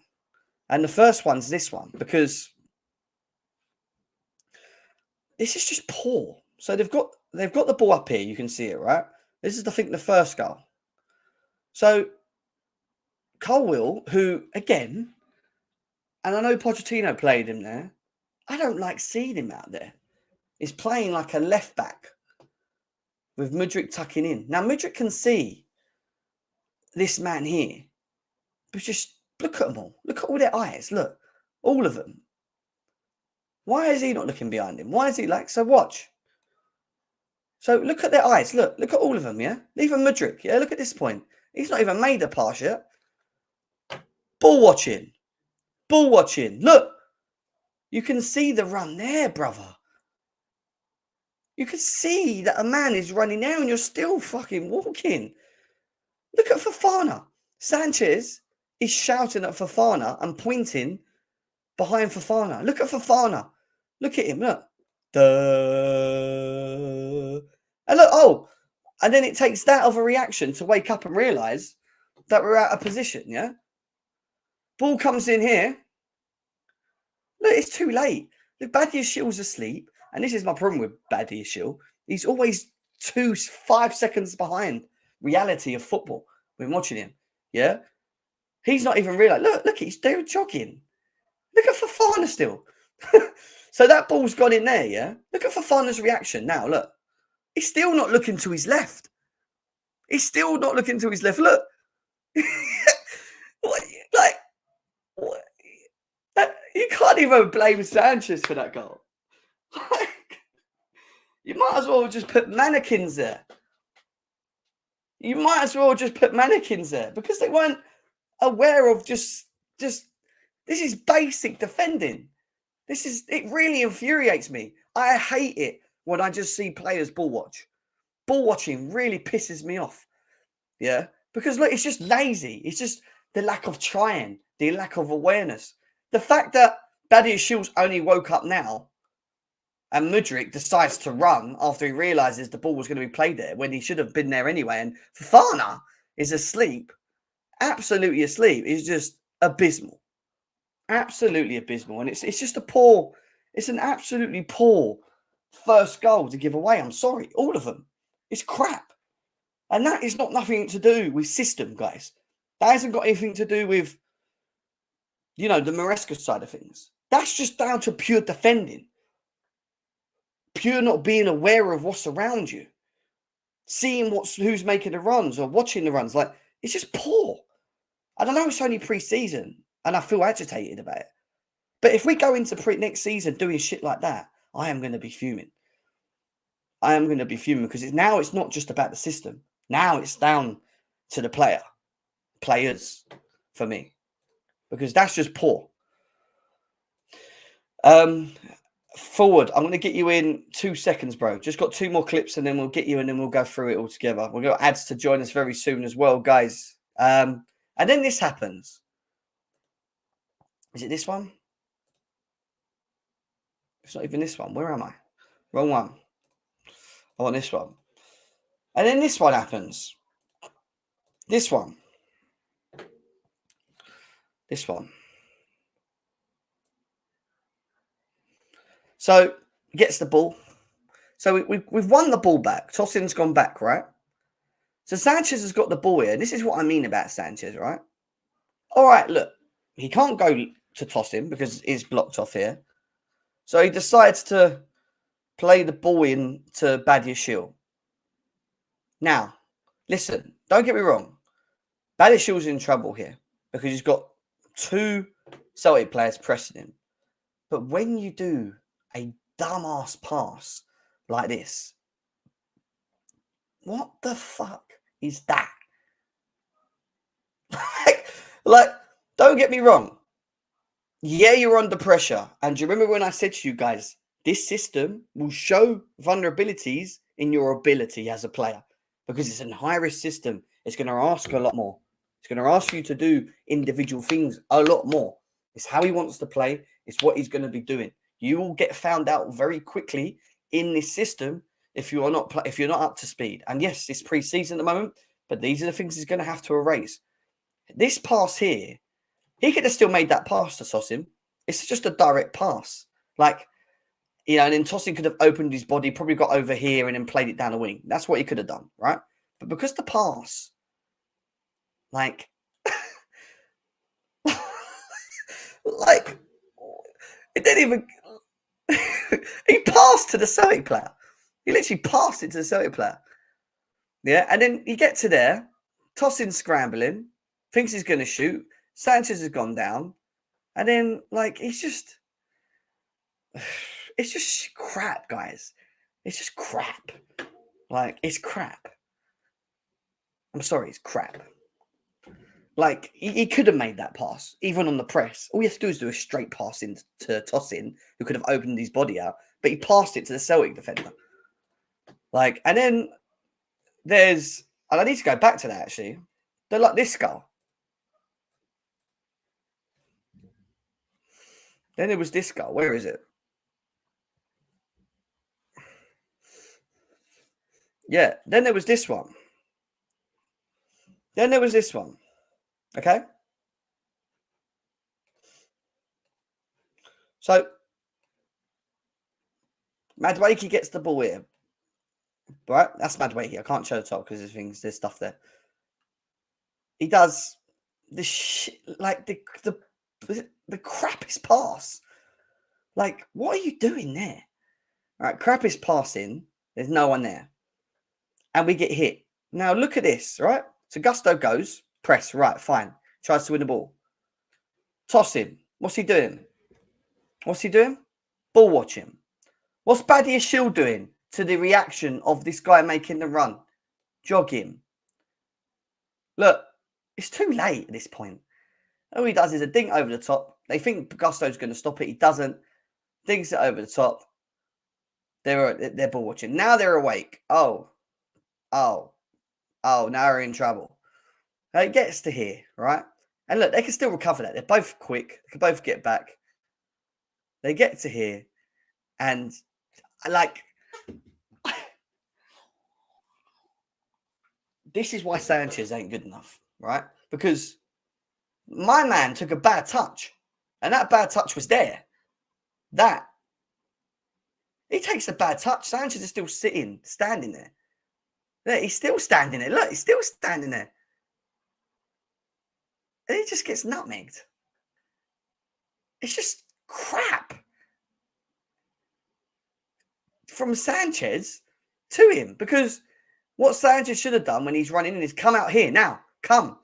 And the first one's this one, because this is just poor. So they've got the ball up here. You can see it, right? This is, I think, the first goal. So Colwill, who, again, and I know Pochettino played him there, I don't like seeing him out there. He's playing like a left back with Mudryk tucking in. Now, Mudryk can see this man here, but just look at them all. Look at all their eyes. Look, all of them. Why is he not looking behind him? Why is he like, so watch. So look at their eyes. Look at all of them, yeah? Even Mudryk, yeah? Look at this point. He's not even made a pass yet. Ball watching. Look. You can see the run there, brother. You can see that a man is running now and you're still fucking walking. Look at Fofana. Sanchez is shouting at Fofana and pointing behind Fofana. Look at Fofana. Look at him, look. And look, and then it takes that of a reaction to wake up and realise that we're out of position, yeah? Ball comes in here. Look, it's too late. The Badiashil's asleep, and this is my problem with Badiashil. He's always 5 seconds behind reality of football when watching him, yeah? He's not even realised. Look, they're jogging. Look at Fofana still. So that ball's gone in there, yeah? Look at Fofana's reaction now, look. He's still not looking to his left. He's still not looking to his left. Look. What? You can't even blame Sanchez for that goal. You might as well just put mannequins there. You might as well just put mannequins there because they weren't aware of just this is basic defending. It really infuriates me. I hate it when I just see players ball watch. Ball watching really pisses me off. Yeah. Because look, it's just lazy. It's just the lack of trying, the lack of awareness. The fact that Badiashil's only woke up now and Mudryk decides to run after he realises the ball was going to be played there when he should have been there anyway. And Fofana is asleep, absolutely asleep. Is just abysmal. Absolutely abysmal. And it's just it's an absolutely poor first goal to give away. I'm sorry. All of them. It's crap. And that is nothing to do with system, guys. That hasn't got anything to do with, the Maresca side of things. That's just down to pure defending. Pure not being aware of what's around you. Seeing who's making the runs or watching the runs. Like, it's just poor. And I know it's only pre-season and I feel agitated about it. But if we go into next season doing shit like that, I am going to be fuming. I am going to be fuming because it's not just about the system. Now it's down to the players for me, because that's just poor. Forward, I'm going to get you in 2 seconds, bro. Just got 2 more clips and then we'll get you and then we'll go through it all together. We've got ads to join us very soon as well, guys. And then this happens. Is it this one? It's not even this one. Where am I? Wrong one. I want this one. And then this one happens. This one. This one. So he gets the ball. So we've won the ball back. Tosin's gone back, right? So Sanchez has got the ball here. This is what I mean about Sanchez, right? All right, look. He can't go to Tosin because it's blocked off here. So he decides to play the ball in to Badiashil. Now, listen, don't get me wrong. Badiashil's in trouble here because he's got 2 Celtic players pressing him. But when you do a dumbass pass like this, what the fuck is that? like, don't get me wrong. Yeah, you're under pressure. And do you remember when I said to you guys, this system will show vulnerabilities in your ability as a player because it's a high-risk system. It's going to ask a lot more. It's going to ask you to do individual things a lot more. It's how he wants to play. It's what he's going to be doing. You will get found out very quickly in this system if you're not up to speed. And yes, it's pre-season at the moment, but these are the things he's going to have to erase. This pass here, he could have still made that pass to Tosin. It's just a direct pass. Like, and then Tosin could have opened his body, probably got over here and then played it down the wing. That's what he could have done, right? But because the pass, like, like, it didn't even... he passed to the Celtic player. He literally passed it to the Celtic player. Yeah, and then you get to there, Tosin scrambling, thinks he's going to shoot. Sanchez has gone down. And then, like, it's just crap, guys. It's just crap. Like, it's crap. I'm sorry, it's crap. Like, he could have made that pass, even on the press. All he has to do is do a straight pass into Tosin, who could have opened his body out. But he passed it to the Celtic defender. Like, and then there's... And I need to go back to that, actually. They're like this goal. Then there was this goal. Where is it? Yeah. Then there was this one. Then there was this one. Okay? So Madueke gets the ball here. Right? That's Madueke. I can't show the top because there's stuff there. He does the like the crappiest pass. Like, what are you doing there? All right, crappiest passing. There's no one there. And we get hit. Now look at this, right? So Gusto goes, press, right, fine. Tries to win the ball. Toss him. What's he doing? What's he doing? Ball watching. What's Badia Shield doing to the reaction of this guy making the run? Jogging. Look, it's too late at this point. All he does is a dink over the top. They think Gusto's going to stop it. He doesn't. Dinks it over the top. They're ball watching. Now they're awake. Oh, now we're in trouble. It gets to here, right? And look, they can still recover that. They're both quick. They can both get back. They get to here. And like, this is why Sanchez ain't good enough, right? Because my man took a bad touch. And that bad touch was there. He takes a bad touch. Sanchez is still standing there. Look, he's still standing there. Look, he's still standing there. And he just gets nutmegged. It's just crap. From Sanchez to him. Because what Sanchez should have done when he's running in is come out here. Now, come.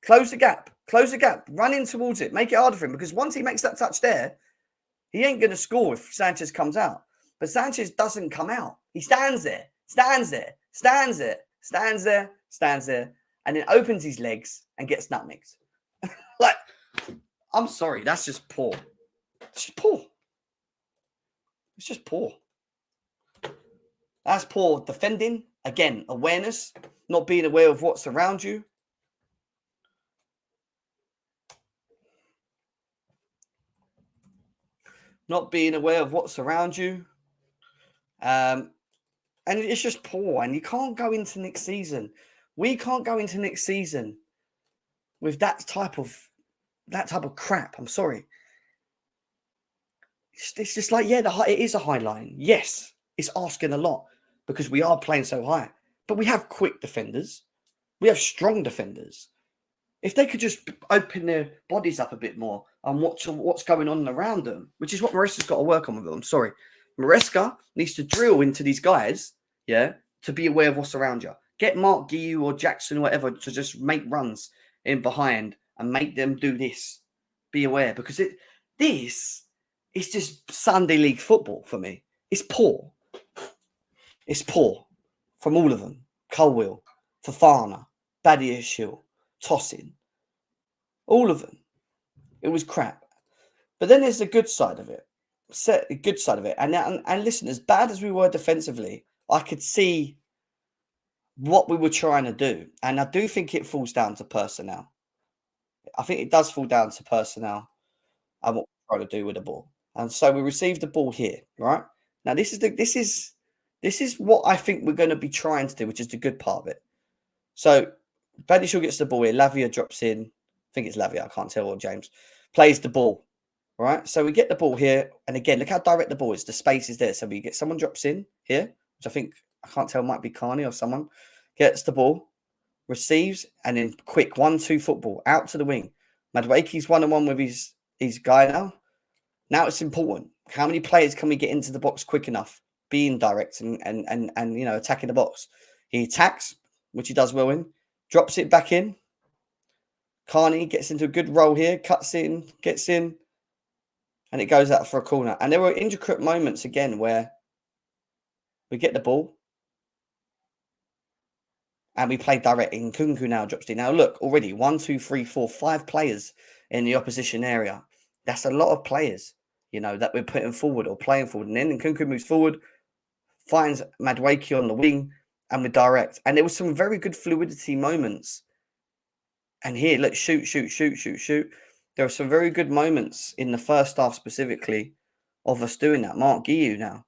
Close the gap. Close the gap. Run in towards it. Make it harder for him. Because once he makes that touch there, he ain't going to score if Sanchez comes out. But Sanchez doesn't come out. He stands there. Stands there. Stands there. Stands there. Stands there. And then opens his legs and gets nutmegged. Like, I'm sorry. That's just poor. It's just poor. It's just poor. That's poor defending. Again, awareness. Not being aware of what's around you. Not being aware of what's around you. And it's just poor. And you can't go into next season. We can't go into next season with that type of crap. I'm sorry. It's just like, yeah, it is a high line. Yes, it's asking a lot because we are playing so high. But we have quick defenders. We have strong defenders. If they could just open their bodies up a bit more and what's going on around them, which is what Maresca's got to work on with them. I'm sorry. Maresca needs to drill into these guys, yeah, to be aware of what's around you. Get Mark Guiu or Jackson or whatever to just make runs in behind and make them do this. Be aware, because this is just Sunday League football for me. It's poor. It's poor from all of them. Colwill, Fofana, Badiashile, Tosin. All of them. It was crap. But then there's the good side of it. And listen, as bad as we were defensively, I could see what we were trying to do. And I do think it falls down to personnel. I think it does fall down to personnel and what we're trying to do with the ball. And so we received the ball here, right? Now this is what I think we're going to be trying to do, which is the good part of it. So Badiashile gets the ball here. Lavia drops in. I think it's Lavia. I can't tell. Or James plays the ball. Right, so we get the ball here, and again, look how direct the ball is. The space is there, so we get someone drops in here, which I can't tell, might be Carney or someone gets the ball, receives, and then quick 1-2 football out to the wing. Madueke's 1-on-1 with his guy now. Now it's important. How many players can we get into the box quick enough, being direct and attacking the box? He attacks, which he does well in, drops it back in. Carney gets into a good roll here, cuts in, gets in. And it goes out for a corner. And there were intricate moments again where we get the ball and we play direct. And Nkunku now drops in. Now look, already 1, 2, 3, 4, 5 players in the opposition area. That's a lot of players, that we're putting forward or playing forward. And then Nkunku moves forward, finds Madueke on the wing, and we're direct. And there was some very good fluidity moments. And here, look, shoot. There are some very good moments in the first half specifically of us doing that. Mark Guiu now,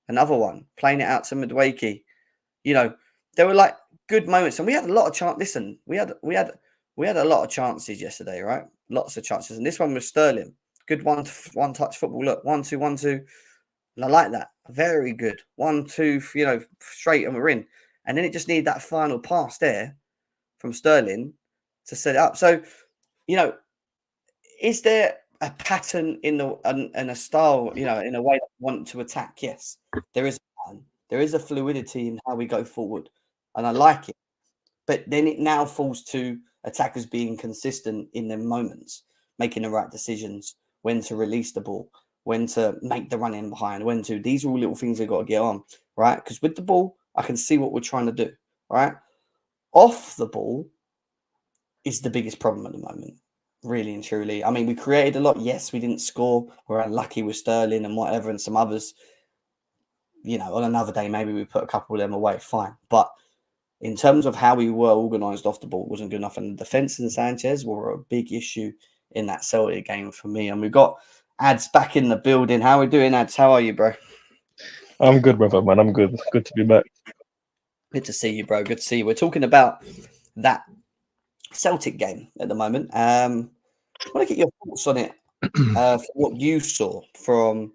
another one, playing it out to Madueke. There were like good moments, and we had a lot of chance. Listen, we had we had a lot of chances yesterday, right? Lots of chances. And this one was Sterling. Good one touch football. Look, 1-2, 1-2. And I like that. Very good. 1-2, straight and we're in. And then it just needed that final pass there from Sterling to set it up. So, is there a pattern in a style, in a way that we want to attack? Yes, there is a pattern. There is a fluidity in how we go forward. And I like it. But then it now falls to attackers being consistent in their moments, making the right decisions, when to release the ball, when to make the run in behind, when to. These are all little things they've got to get on, right? Because with the ball, I can see what we're trying to do, right? Off the ball is the biggest problem at the moment, really and truly. I mean, we created a lot. Yes, we didn't score. We're unlucky with Sterling and whatever and some others. On another day, maybe we put a couple of them away, fine. But in terms of how we were organised off the ball, it wasn't good enough. And the defence and Sanchez were a big issue in that Celtic game for me. And we've got Ads back in the building. How are we doing, Ads? How are you, bro? I'm good, brother, man. I'm good. Good to be back. Good to see you, bro. Good to see you. We're talking about that Celtic game at the moment. I want to get your thoughts on it, for what you saw from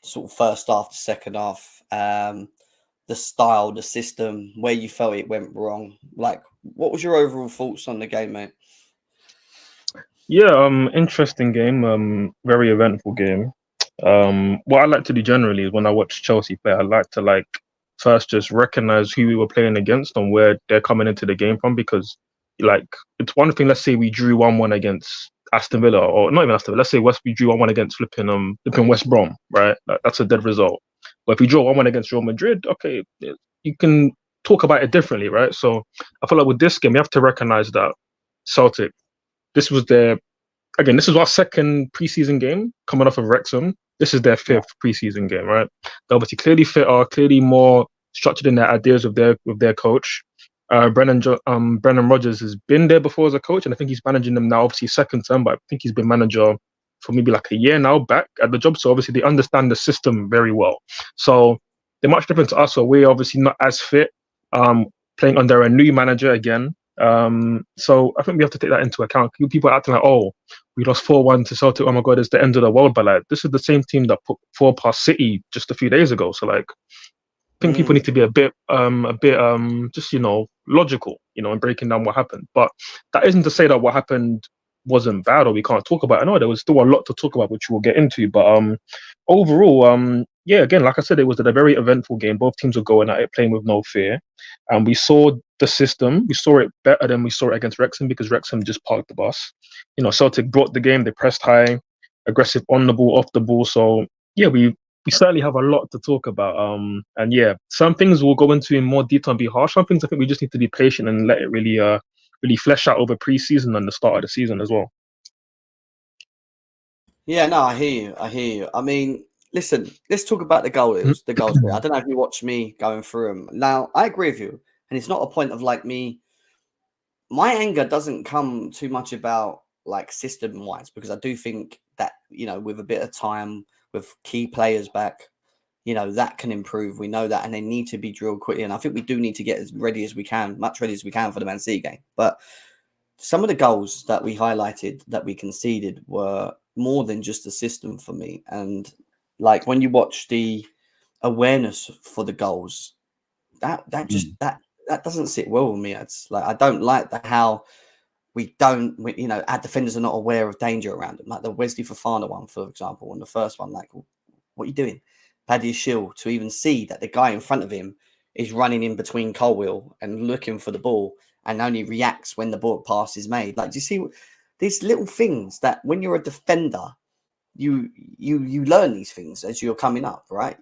sort of first half to second half. The style, the system, where you felt it went wrong. Like, what was your overall thoughts on the game, mate? Yeah, interesting game. Very eventful game. What I like to do generally is when I watch Chelsea play, I like to first just recognize who we were playing against and where they're coming into the game from, because it's one thing. Let's say we drew 1-1 against Aston Villa, or not even Aston Villa. Let's say we drew 1-1 against flipping West Brom, right? That's a dead result. But if we draw 1-1 against Real Madrid, okay, you can talk about it differently, right? So I feel like with this game, we have to recognize that Celtic, this was this is our second preseason game coming off of Wrexham. This is their fifth preseason game, right? They're obviously clearly fitter, clearly more structured in their ideas with their coach. Brendan Rodgers has been there before as a coach, and I think he's managing them now, obviously second term, but I think he's been manager for maybe like a year now back at the job. So obviously they understand the system very well. So they're much different to us, so we're obviously not as fit, playing under a new manager again. So I think we have to take that into account. People are acting like, oh, we lost 4-1 to Celtic, oh my god, it's the end of the world. But this is the same team that put 4 past City just a few days ago. So I think people need to be a bit just logical, in breaking down what happened. But that isn't to say that what happened wasn't bad or we can't talk about it. No, there was still a lot to talk about, which we'll get into. But overall, yeah, again, like I said, it was a very eventful game. Both teams were going at it, playing with no fear. And we saw the system. We saw it better than we saw it against Wrexham, because Wrexham just parked the bus. Celtic brought the game. They pressed high, aggressive on the ball, off the ball. So yeah, we certainly have a lot to talk about. And yeah, some things we'll go into in more detail and be harsh. Some things I think we just need to be patient and let it really flesh out over pre-season and the start of the season as well. Yeah, no, I hear you. I mean, listen, let's talk about the goals. I don't know if you watched me going through them. Now, I agree with you, and it's not a point of me. My anger doesn't come too much about system wise, because I do think that with a bit of time, with key players back, that can improve. We know that, and they need to be drilled quickly. And I think we do need to get as ready as we can, much ready as we can for the Man City game. But some of the goals that we highlighted that we conceded were more than just the system for me. And when you watch the awareness for the goals, that doesn't sit well with me. It's I don't like how our defenders are not aware of danger around them. Like the Wesley Fofana one, for example, and the first one, what are you doing? Paddy Shield, to even see that the guy in front of him is running in between Colwill and looking for the ball, and only reacts when the ball pass is made. Do you see these little things that when you're a defender, you learn these things as you're coming up, right?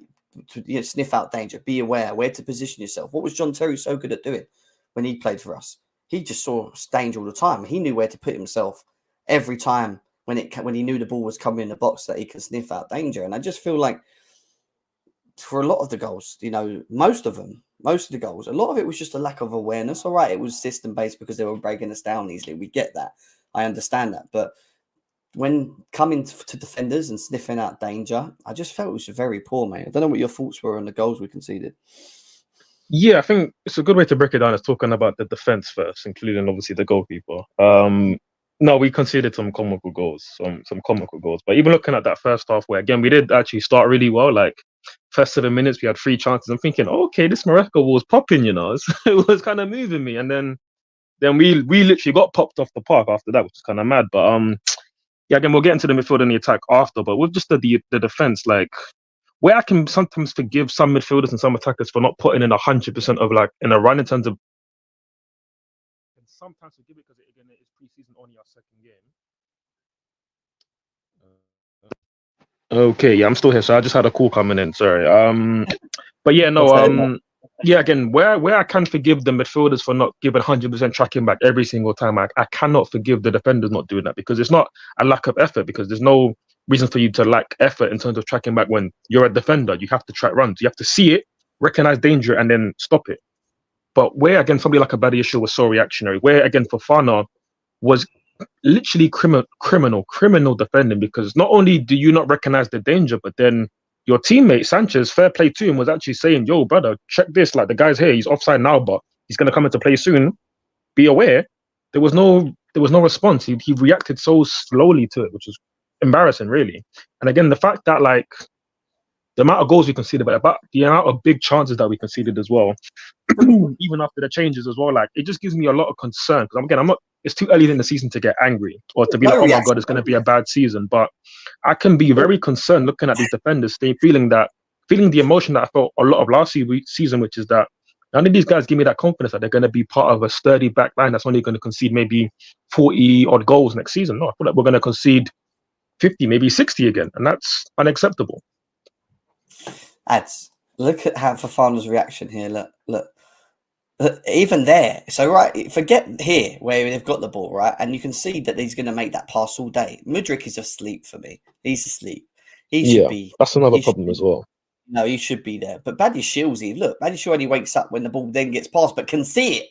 To sniff out danger, be aware where to position yourself. What was John Terry so good at doing when he played for us? He just saw danger all the time. He knew where to put himself every time when he knew the ball was coming in the box, that he could sniff out danger. And I just feel like for a lot of the goals, most of the goals, a lot of it was just a lack of awareness. All right, it was system based because they were breaking us down easily. We get that. I understand that. But when coming to defenders and sniffing out danger, I just felt it was very poor, mate. I don't know what your thoughts were on the goals we conceded. Yeah, I think it's a good way to break it down is talking about the defense first, including obviously the goalkeeper. No, we conceded some comical goals, some comical goals. But even looking at that first half, where again we did actually start really well. Like first 7 minutes, we had 3 chances. I'm thinking, okay, this Morocco was popping, it was kind of moving me. And then we literally got popped off the park after that, which is kind of mad. But yeah, again we'll get into the midfield and the attack after. But with just the defense, like where I can sometimes forgive some midfielders and some attackers for not putting in 100% of like in a run in terms of, and sometimes forgive it because again it is preseason, only our second game. Okay, yeah, I'm still here. So I just had a call coming in. Sorry. But yeah, no. Yeah, again, where I can forgive the midfielders for not giving 100% tracking back every single time, I cannot forgive the defenders not doing that because it's not a lack of effort. Because there's no reason for you to lack effort in terms of tracking back when you're a defender. You have to track runs. You have to see it, recognize danger, and then stop it. But where again somebody like a Badiashile was so reactionary. Where again Fofana was literally criminal defending because not only do you not recognize the danger, but then your teammate Sanchez, fair play to him, was actually saying, "Yo, brother, check this. Like the guy's here. He's offside now, but he's gonna come into play soon. Be aware." There was no response. He reacted so slowly to it, which was embarrassing, really. And again, the fact that like the amount of goals we conceded, but about the amount of big chances that we conceded as well, even after the changes as well, like it just gives me a lot of concern because I'm not. It's too early in the season to get angry or to be like, oh my god, it's going to be a bad season. But I can be very concerned looking at these defenders, feeling the emotion that I felt a lot of last season, which is that none of these guys give me that confidence that they're going to be part of a sturdy back line that's only going to concede maybe 40 odd goals next season. No, I feel like we're going to concede 50, maybe 60 again, and that's unacceptable. Ads, look at how Fofana's reaction here. Look. Even there, so right, forget here where they've got the ball, right, and you can see that he's going to make that pass all day. Mudryk is asleep for me. He's asleep. He should be. That's another problem as well. No, he should be there. But Badiashile's look, Badiashile only wakes up when the ball then gets passed, but can see it,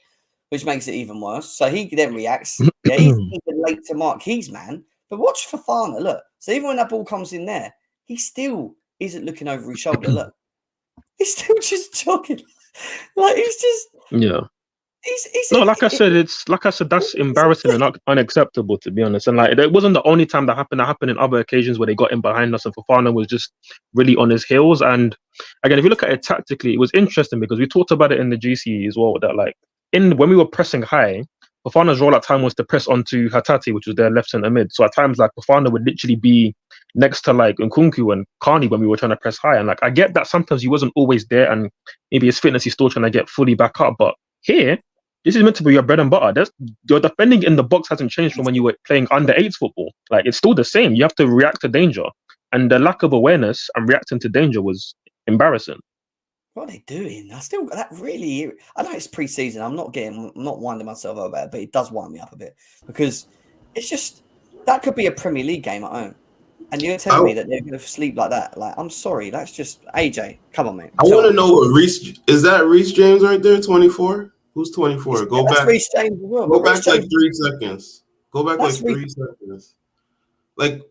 which makes it even worse. So he then reacts. Yeah, he's even late to mark his man. But watch Fofana, look. So even when that ball comes in there, he still isn't looking over his shoulder. Look, he's still just jogging. Like he's just He's like I said, that's embarrassing and unacceptable, to be honest. And like it wasn't the only time that happened. That happened in other occasions where they got in behind us and Fofana was just really on his heels. And again, if you look at it tactically, it was interesting because we talked about it in the GC as well. That like when we were pressing high, Fofana's role at time was to press onto Hatate, which was their left centre mid. So at times like Fofana would literally be next to like Nkunku and Carney when we were trying to press high. And like I get that sometimes he wasn't always there and maybe his fitness he's still trying to get fully back up. But here, this is meant to be your bread and butter. Your defending in the box hasn't changed from when you were playing under 8s football. Like it's still the same. You have to react to danger. And the lack of awareness and reacting to danger was embarrassing. What are they doing? That really. I know it's pre-season. I'm not winding myself up about it, but it does wind me up a bit because it's just that could be a Premier League game at home, and you're telling me that they're going to sleep like that. Like, I'm sorry, that's just AJ. Come on, mate. I want to know what is that Reece James right there? 24. Who's 24? Go back. Reece James as well. Go back like 3 seconds. Go back like 3 seconds. Like.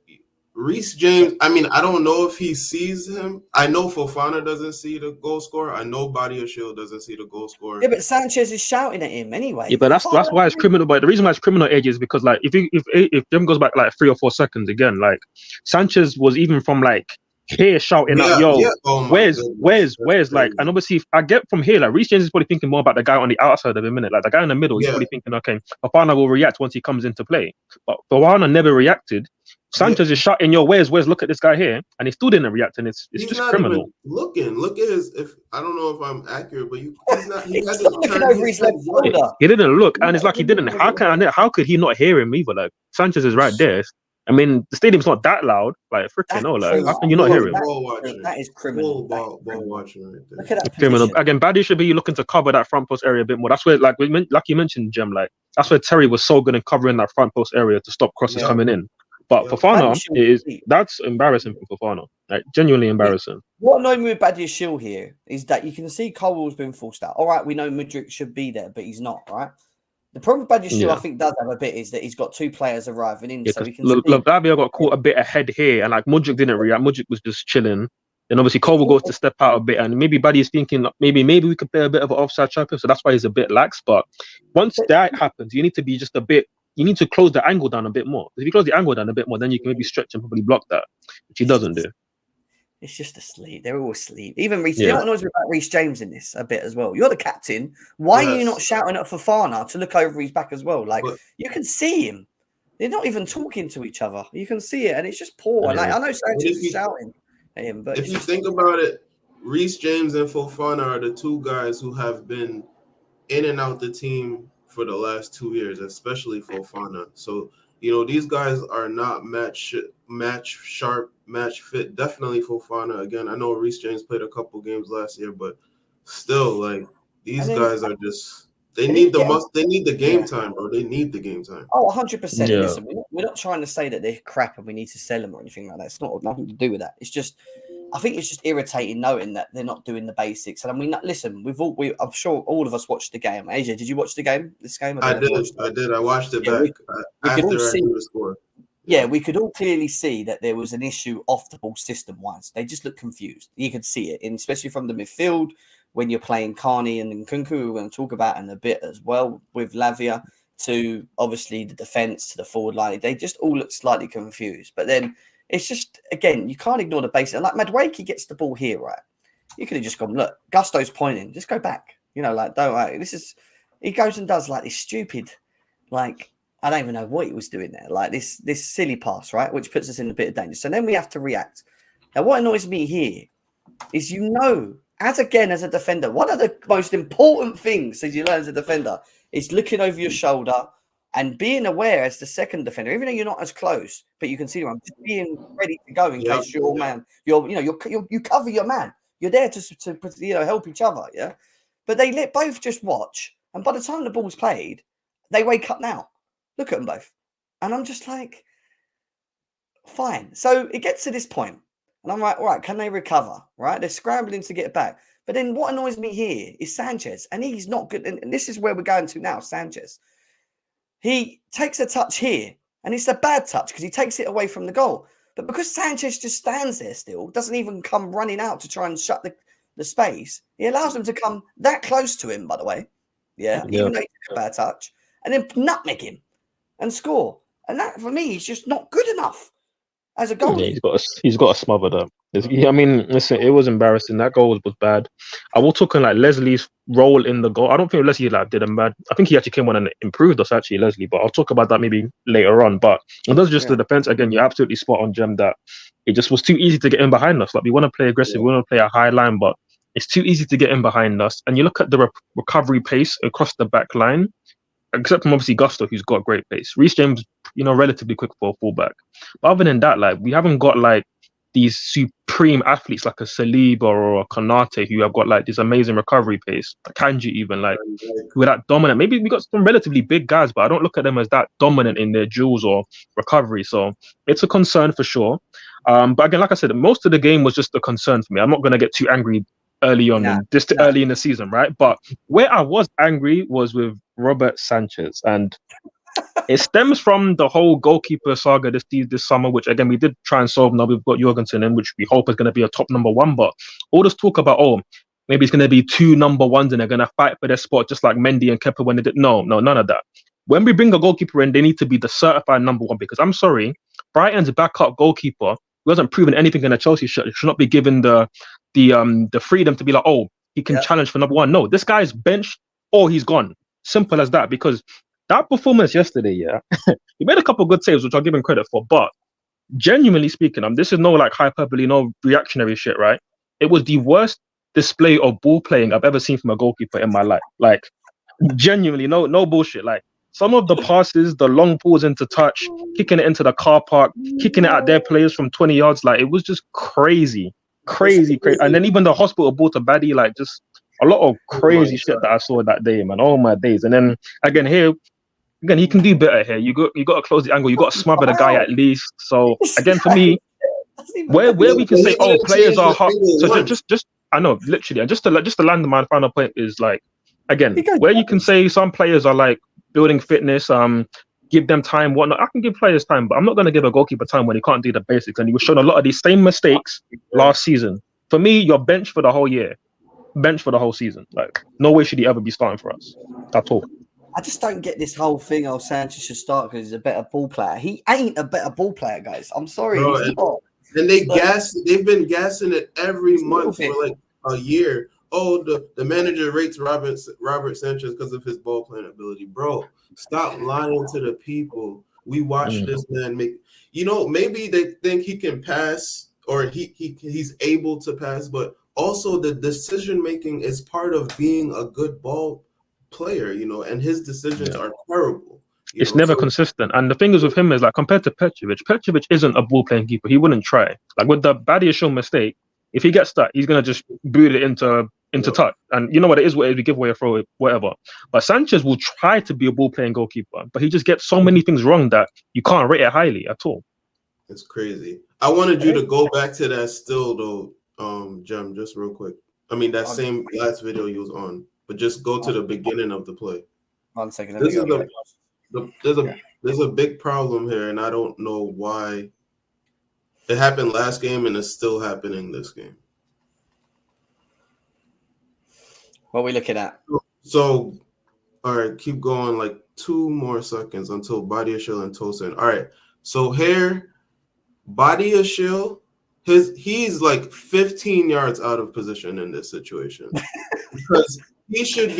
Reece James, I mean, I don't know if he sees him. I know Fofana doesn't see the goal scorer. I know Badiashile doesn't see the goal scorer. Yeah, but Sanchez is shouting at him anyway. Yeah, but that's why it's criminal. But the reason why it's criminal age is because like if Jim goes back like 3 or 4 seconds again, like Sanchez was even from like here shouting out, "Yo, where's like?" And obviously, if I get from here, like Reece James is probably thinking more about the guy on the outside of a minute, like the guy in the middle. He's probably thinking, "Okay, Fofana will react once he comes into play," but Fofana never reacted. Sanchez is shouting, "Yo, where's look at this guy here," and he still didn't react, and it's just criminal. Looking, look at his. If I don't know if I'm accurate, but he's not. He's not looking over his left shoulder. He didn't look, and it's like he didn't. How could he not hear him either? Like Sanchez is right there. I mean, the stadium's not that loud. Like freaking no, like how can you not hear him? That is criminal. Ball watching right there. Look at that criminal. Again, Baddy should be looking to cover that front post area a bit more. That's where, like you mentioned, Jem. Like that's where Terry was so good in covering that front post area to stop crosses coming in. But Fofana that's embarrassing for Fofana. Like genuinely embarrassing. What annoyed me with Badiashile here is that you can see Colwell's been forced out. All right, we know Mudryk should be there, but he's not, right? The problem with Badiashile, I think, does have a bit is that he's got 2 players arriving in. So we can Lavia got caught a bit ahead here, and like Mudryk didn't react. Mudryk was just chilling. Then obviously Cole goes to step out a bit, and maybe Buddy is thinking maybe we could play a bit of an offside champion, so that's why he's a bit lax. But once that happens, you need to be just a bit. You need to close the angle down a bit more. If you close the angle down a bit more, then you can maybe stretch and probably block that, which he doesn't do. It's just asleep. They're all asleep. Even Reece. You know what annoys me about Reece James in this a bit as well? You're the captain. Why are you not shouting at Fofana to look over his back as well? Like, you can see him. They're not even talking to each other. You can see it, and it's just poor. Like, I know Sanchez is shouting at him, but if you think about it, Reece James and Fofana are the two guys who have been in and out the team for the last 2 years, especially Fofana. So, you know, these guys are not match sharp, match fit. Definitely Fofana. Again, I know Reece James played a couple games last year, but still, like, these guys are just they need the game time, bro. They need the game time. Oh, 100%. Yeah. Listen, we're not trying to say that they're crap and we need to sell them or anything like that. It's not nothing to do with that. It's just, I think it's just irritating knowing that they're not doing the basics. And I mean, listen, I'm sure all of us watched the game. AJ, did you watch the game? This game? I did. I watched it back after I knew the score. Yeah, we could all clearly see that there was an issue off the ball system-wise. They just looked confused. You could see it, especially from the midfield when you're playing Carney and Nkunku, we're going to talk about in a bit as well with Lavia, to obviously the defence, to the forward line. They just all look slightly confused. But then it's just, again, you can't ignore the basics. Like Madueke gets the ball here, right? You could have just gone, look, Gusto's pointing, just go back. You know, like, don't worry. He goes and does like this stupid, like, I don't even know what he was doing there. Like this silly pass, right? Which puts us in a bit of danger. So then we have to react. Now, what annoys me here is, as a defender, one of the most important things that you learn as a defender is looking over your shoulder and being aware as the second defender, even though you're not as close, but you can see them, just being ready to go in case your man, you cover your man. You're there to help each other, yeah. But they let both just watch, and by the time the ball's played, they wake up now. Look at them both, and I'm just like, fine. So it gets to this point. And I'm like, all right, can they recover? Right? They're scrambling to get back. But then what annoys me here is Sanchez, and he's not good. And this is where we're going to now, Sanchez. He takes a touch here, and it's a bad touch because he takes it away from the goal. But because Sanchez just stands there still, doesn't even come running out to try and shut the space, he allows them to come that close to him, by the way. Yeah. Even though he took a bad touch. And then nutmeg him and score. And that, for me, is just not good enough as a goal. Yeah, he's got to smother that. I mean, listen, it was embarrassing. That goal was bad. I will talk on like Leslie's role in the goal. I don't think Leslie did a bad. I think he actually came on and improved us actually, Leslie. But I'll talk about that maybe later on. But it does just the defense again. You're absolutely spot on, Jem. That it just was too easy to get in behind us. Like we want to play aggressive, we want to play a high line, but it's too easy to get in behind us. And you look at the recovery pace across the back line. Except from obviously Gusto, who's got great pace. Reece James, relatively quick for a fullback. But other than that, like we haven't got like these supreme athletes like a Saliba or a Konate who have got like this amazing recovery pace. Kanji even like who are that dominant. Maybe we got some relatively big guys, but I don't look at them as that dominant in their duels or recovery. So it's a concern for sure. But again, like I said, most of the game was just a concern for me. I'm not going to get too angry early on early in the season, right? But where I was angry was with Robert Sanchez, and it stems from the whole goalkeeper saga this summer, which again we did try and solve. Now we've got Jorgensen in, which we hope is going to be a top number one. But all this talk about maybe it's going to be 2 number ones and they're going to fight for their spot just like Mendy and Kepa when they did. No, none of that. When we bring a goalkeeper in, they need to be the certified number one, because I'm sorry, Brighton's backup goalkeeper who hasn't proven anything in a Chelsea shirt should not be given the freedom to be like, he can challenge for number one. No, this guy's benched or he's gone. Simple as that. Because that performance yesterday, he made a couple of good saves, which I'll give him credit for. But genuinely speaking, this is no like hyperbole, no reactionary shit, right? It was the worst display of ball playing I've ever seen from a goalkeeper in my life. Like, genuinely, no bullshit. Like, some of the passes, the long balls into touch, kicking it into the car park, kicking it at their players from 20 yards, like, it was just crazy. And then even the hospital ball to Baddy, like, just a lot of crazy shit that I saw that day, man. Oh my days. And then again, he can do better here. You got to close the angle. You got to smother the guy at least. So again, for me, where we can say, players are hot. So just I know, literally, and just to land my final point is like, again, where you can say some players are like building fitness, give them time, whatnot. I can give players time, but I'm not going to give a goalkeeper time when he can't do the basics. And he was showing a lot of these same mistakes last season. For me, you're bench for the whole year, bench for the whole season. Like, no way should he ever be starting for us at all. I just don't get this whole thing. Oh, Sanchez should start because he's a better ball player. He ain't a better ball player, guys. I'm sorry, Bro, he's not. And they've been gassing it every month for like a year. Oh, the manager rates Robert Sanchez because of his ball playing ability. Bro, stop lying to the people. We watched this man make. Maybe they think he can pass or he's able to pass, but also the decision making is part of being a good ball player. And his decisions are terrible. It's never consistent. And the thing is with him is like compared to Petrovic isn't a ball playing keeper. He wouldn't try. Like with the Badiashile mistake, if he gets that, he's gonna just boot it into touch. And you know what it is, we give away a throw, whatever. But Sanchez will try to be a ball playing goalkeeper, but he just gets so many things wrong that you can't rate it highly at all. It's crazy. I wanted you to go back to that still though, Jem, just real quick. I mean that same last video you was on, but just go to the beginning of the play. 1 second. There's a big problem here, and I don't know why. It happened last game, and it's still happening this game. What are we looking at? So, all right, keep going like 2 more seconds until Badiashile and Tosin. All right, so here, Badiashile, he's like 15 yards out of position in this situation because he should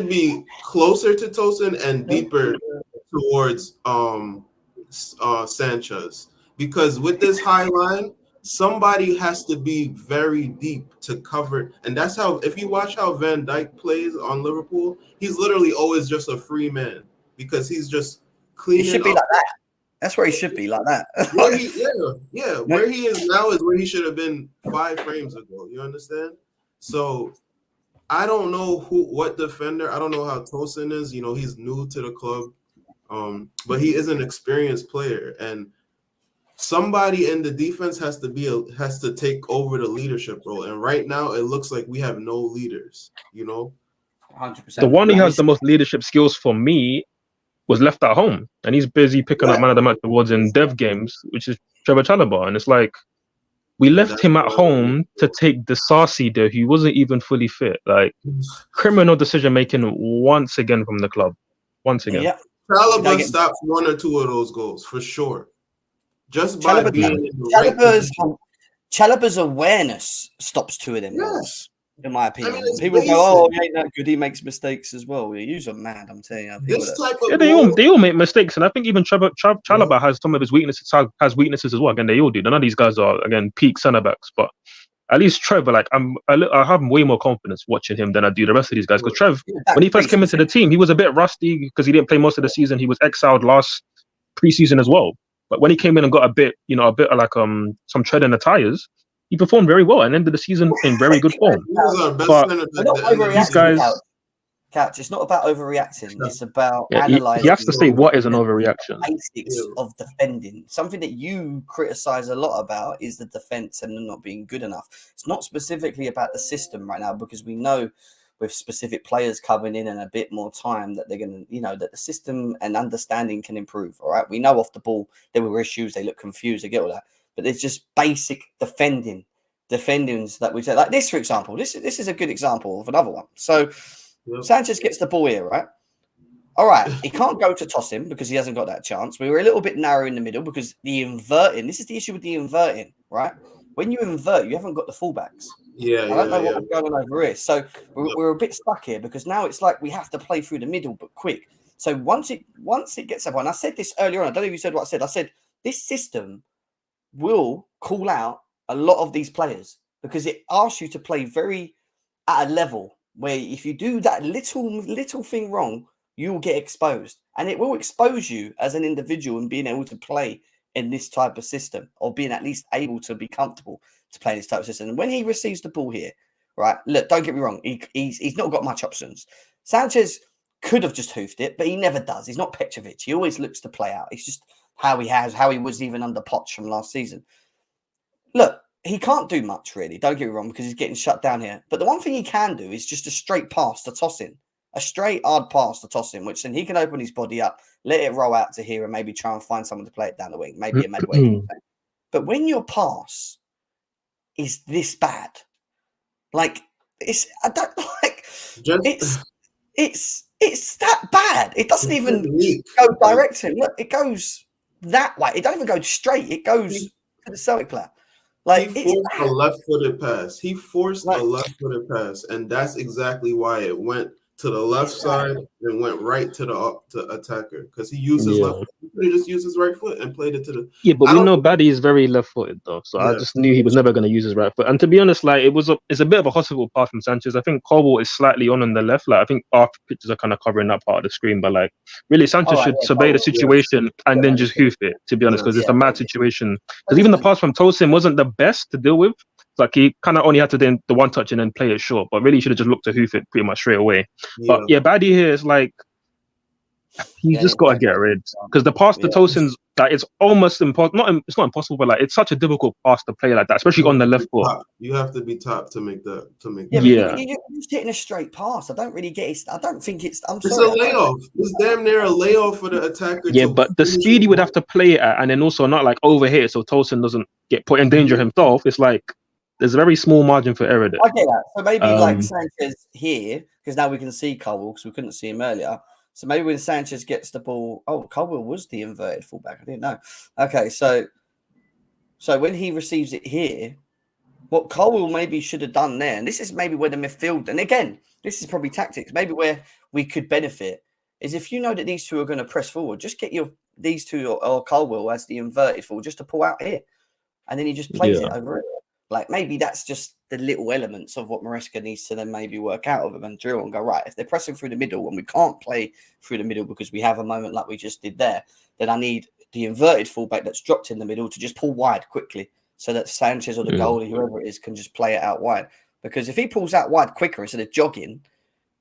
be closer to Tosin and deeper towards Sanchez, because with this high line, somebody has to be very deep to cover. And that's how, if you watch how Van Dijk plays on Liverpool, he's literally always just a free man because he's just cleaning. He should be up. like that. That's where he should be, like that. Where he is now is where he should have been 5 frames ago. You understand? So I don't know what defender. I don't know how Tosin is. He's new to the club, but he is an experienced player, and somebody in the defense has to take over the leadership role. And right now, it looks like we have no leaders. 100%. The one who has the most leadership skills for me was left at home, and he's busy picking up man of the match awards in dev games, which is Trevor Chalobah. And it's like, we left him at home to take the Sarsi there, who wasn't even fully fit. Like, criminal decision making once again from the club. Once again. Yeah. Chalobah stops 1 or 2 of those goals for sure. Just by being in the right Chalobah's awareness stops 2 of them goals, in my opinion. People basic. go, "Oh, he ain't that good. He makes mistakes as well." He's a man, I'm telling you. They all make mistakes, and I think even Chalobah has some of his weaknesses. Has weaknesses as well. Again, they all do. None of these guys are peak centre backs, but at least Trevor, like I have way more confidence watching him than I do the rest of these guys. Because Trev, when he first came into the team, he was a bit rusty because he didn't play most of the season. He was exiled last preseason as well. But when he came in and got a bit of like some tread in the tires, he performed very well and ended the season in very good form. But these guys, Couch, it's not about overreacting. It's about analysing. He has to say what is an overreaction. Basics of defending. Something that you criticise a lot about is the defence and them not being good enough. It's not specifically about the system right now, because we know with specific players coming in and a bit more time that they're going to, that the system and understanding can improve. All right. We know off the ball there were issues. They look confused. I get all that. But there's just basic defendings that we say, like this, for example. This is a good example of another one. So Sanchez gets the ball here, right? All right. He can't go to toss him because he hasn't got that chance. We were a little bit narrow in the middle because the inverting. This is the issue with the inverting, right? When you invert, you haven't got the fullbacks. I don't know what's going on over here. So we're a bit stuck here because now it's like we have to play through the middle, but quick. So once it gets up, and I said this earlier on, I don't know if you said what I said. I said this system will call out a lot of these players because it asks you to play very at a level where if you do that little thing wrong, you will get exposed, and it will expose you as an individual and being able to play in this type of system, or being at least able to be comfortable to play in this type of system. And when he receives the ball here, right, look, don't get me wrong, he's not got much options. Sanchez could have just hoofed it, but he never does. He's not Petrovic. He always looks to play out. It's just how he was even under Poch from last season. Look, he can't do much, really. Don't get me wrong, because he's getting shut down here. But the one thing he can do is just a straight pass to toss in. A straight, hard pass to toss in, which then he can open his body up, let it roll out to here, and maybe try and find someone to play it down the wing. Maybe a midway. But when your pass is this bad. Like it's I don't like it's that bad. It doesn't even go direct to him. Look, it goes that way. It don't even go straight. It goes to the Celtic player. Like he forced a left-footed pass. He forced a left-footed pass, and that's exactly why it went to the left side and went right to the attacker because he used his left foot. He could have just used his right foot and played it to the. Yeah, but we know Baddy is very left-footed though, so I just knew he was never going to use his right foot. And to be honest, like it's a bit of a hospital pass from Sanchez. I think Cobble is slightly on the left. Like I think our pictures are kind of covering that part of the screen, but like really Sanchez should survey the situation and then just hoof it. To be honest, because it's a mad situation. Because even the pass from Tosin wasn't the best to deal with. Like he kind of only had to do the one touch and then play it short, but really should have just looked to hoof it pretty much straight away. But yeah, Baddy here is like he's just got to get rid because the pass to Tosin's that it's almost impossible. It's not impossible, but like it's such a difficult pass to play like that, especially on the left foot. You have to be top to make that. You're just hitting a straight pass. I don't really get it. I don't think it's. It's a layoff. It's damn near a layoff for the attacker. Yeah, but the speed he would have to play it at, and then also not like over here, so Tosin doesn't get put in danger himself. It's like there's a very small margin for error there. I get that. So maybe like Sanchez here, because now we can see Cole because we couldn't see him earlier. So maybe when Sanchez gets the ball, Colwell was the inverted fullback. I didn't know. Okay, so when he receives it here, what Colwell maybe should have done there, and this is maybe where the midfield, and again, this is probably tactics, maybe where we could benefit, is if you know that these two are going to press forward, just get these two or Colwell as the inverted forward just to pull out here. And then he just plays it over it. Like maybe that's just the little elements of what Maresca needs to then maybe work out of them and drill and go, right, if they're pressing through the middle and we can't play through the middle because we have a moment like we just did there, then I need the inverted fullback that's dropped in the middle to just pull wide quickly so that Sanchez or the goalie, whoever it is, can just play it out wide. Because if he pulls out wide quicker instead of jogging,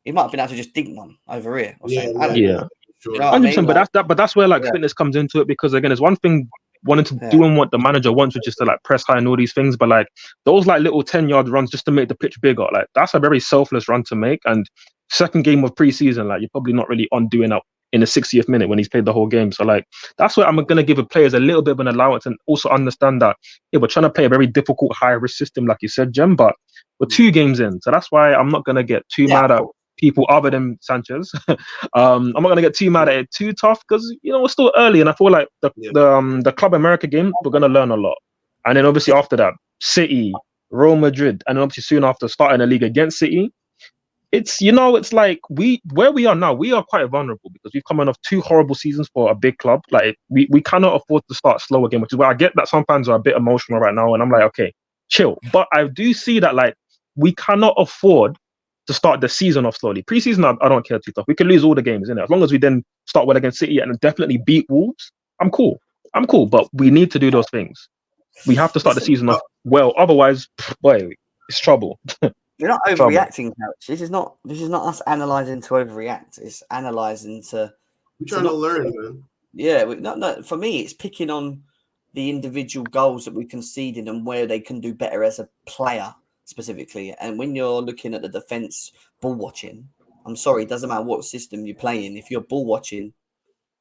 he might have been able to just dink one over here or something. You know 100%, but that's where like fitness comes into it because again, there's one thing wanting to doing what the manager wants, which is to like press high and all these things, but like those like little 10-yard runs just to make the pitch bigger, like that's a very selfless run to make. And second game of preseason, like you're probably not really on doing that in the 60th minute when he's played the whole game. So like that's where I'm gonna give the players a little bit of an allowance and also understand that we're trying to play a very difficult high risk system, like you said, Jem, but we're 2 games in, so that's why I'm not gonna get too mad at people other than Sanchez. I'm not gonna get too mad at it too tough because we're still early, and I feel like the Club America game we're gonna learn a lot, and then obviously after that City, Real Madrid, and then obviously soon after starting the league against City. It's it's like where we are now, we are quite vulnerable because we've come off 2 horrible seasons for a big club. Like we cannot afford to start slow again, which is why I get that some fans are a bit emotional right now, and I'm like, okay, chill. But I do see that like we cannot afford to start the season off slowly. Preseason, I don't care too tough. We can lose all the games, innit? As long as we then start well against City and definitely beat Wolves, I'm cool. But we need to do those things. We have to start the season off well. Otherwise, boy, it's trouble. You're not overreacting, Couch. This is not us analysing to overreact. It's analysing to. We're trying to learn, man. Yeah, no. For me, it's picking on the individual goals that we conceded and where they can do better as a player. Specifically, and when you're looking at the defense ball watching, I'm sorry, it doesn't matter what system you're playing. If you're ball watching,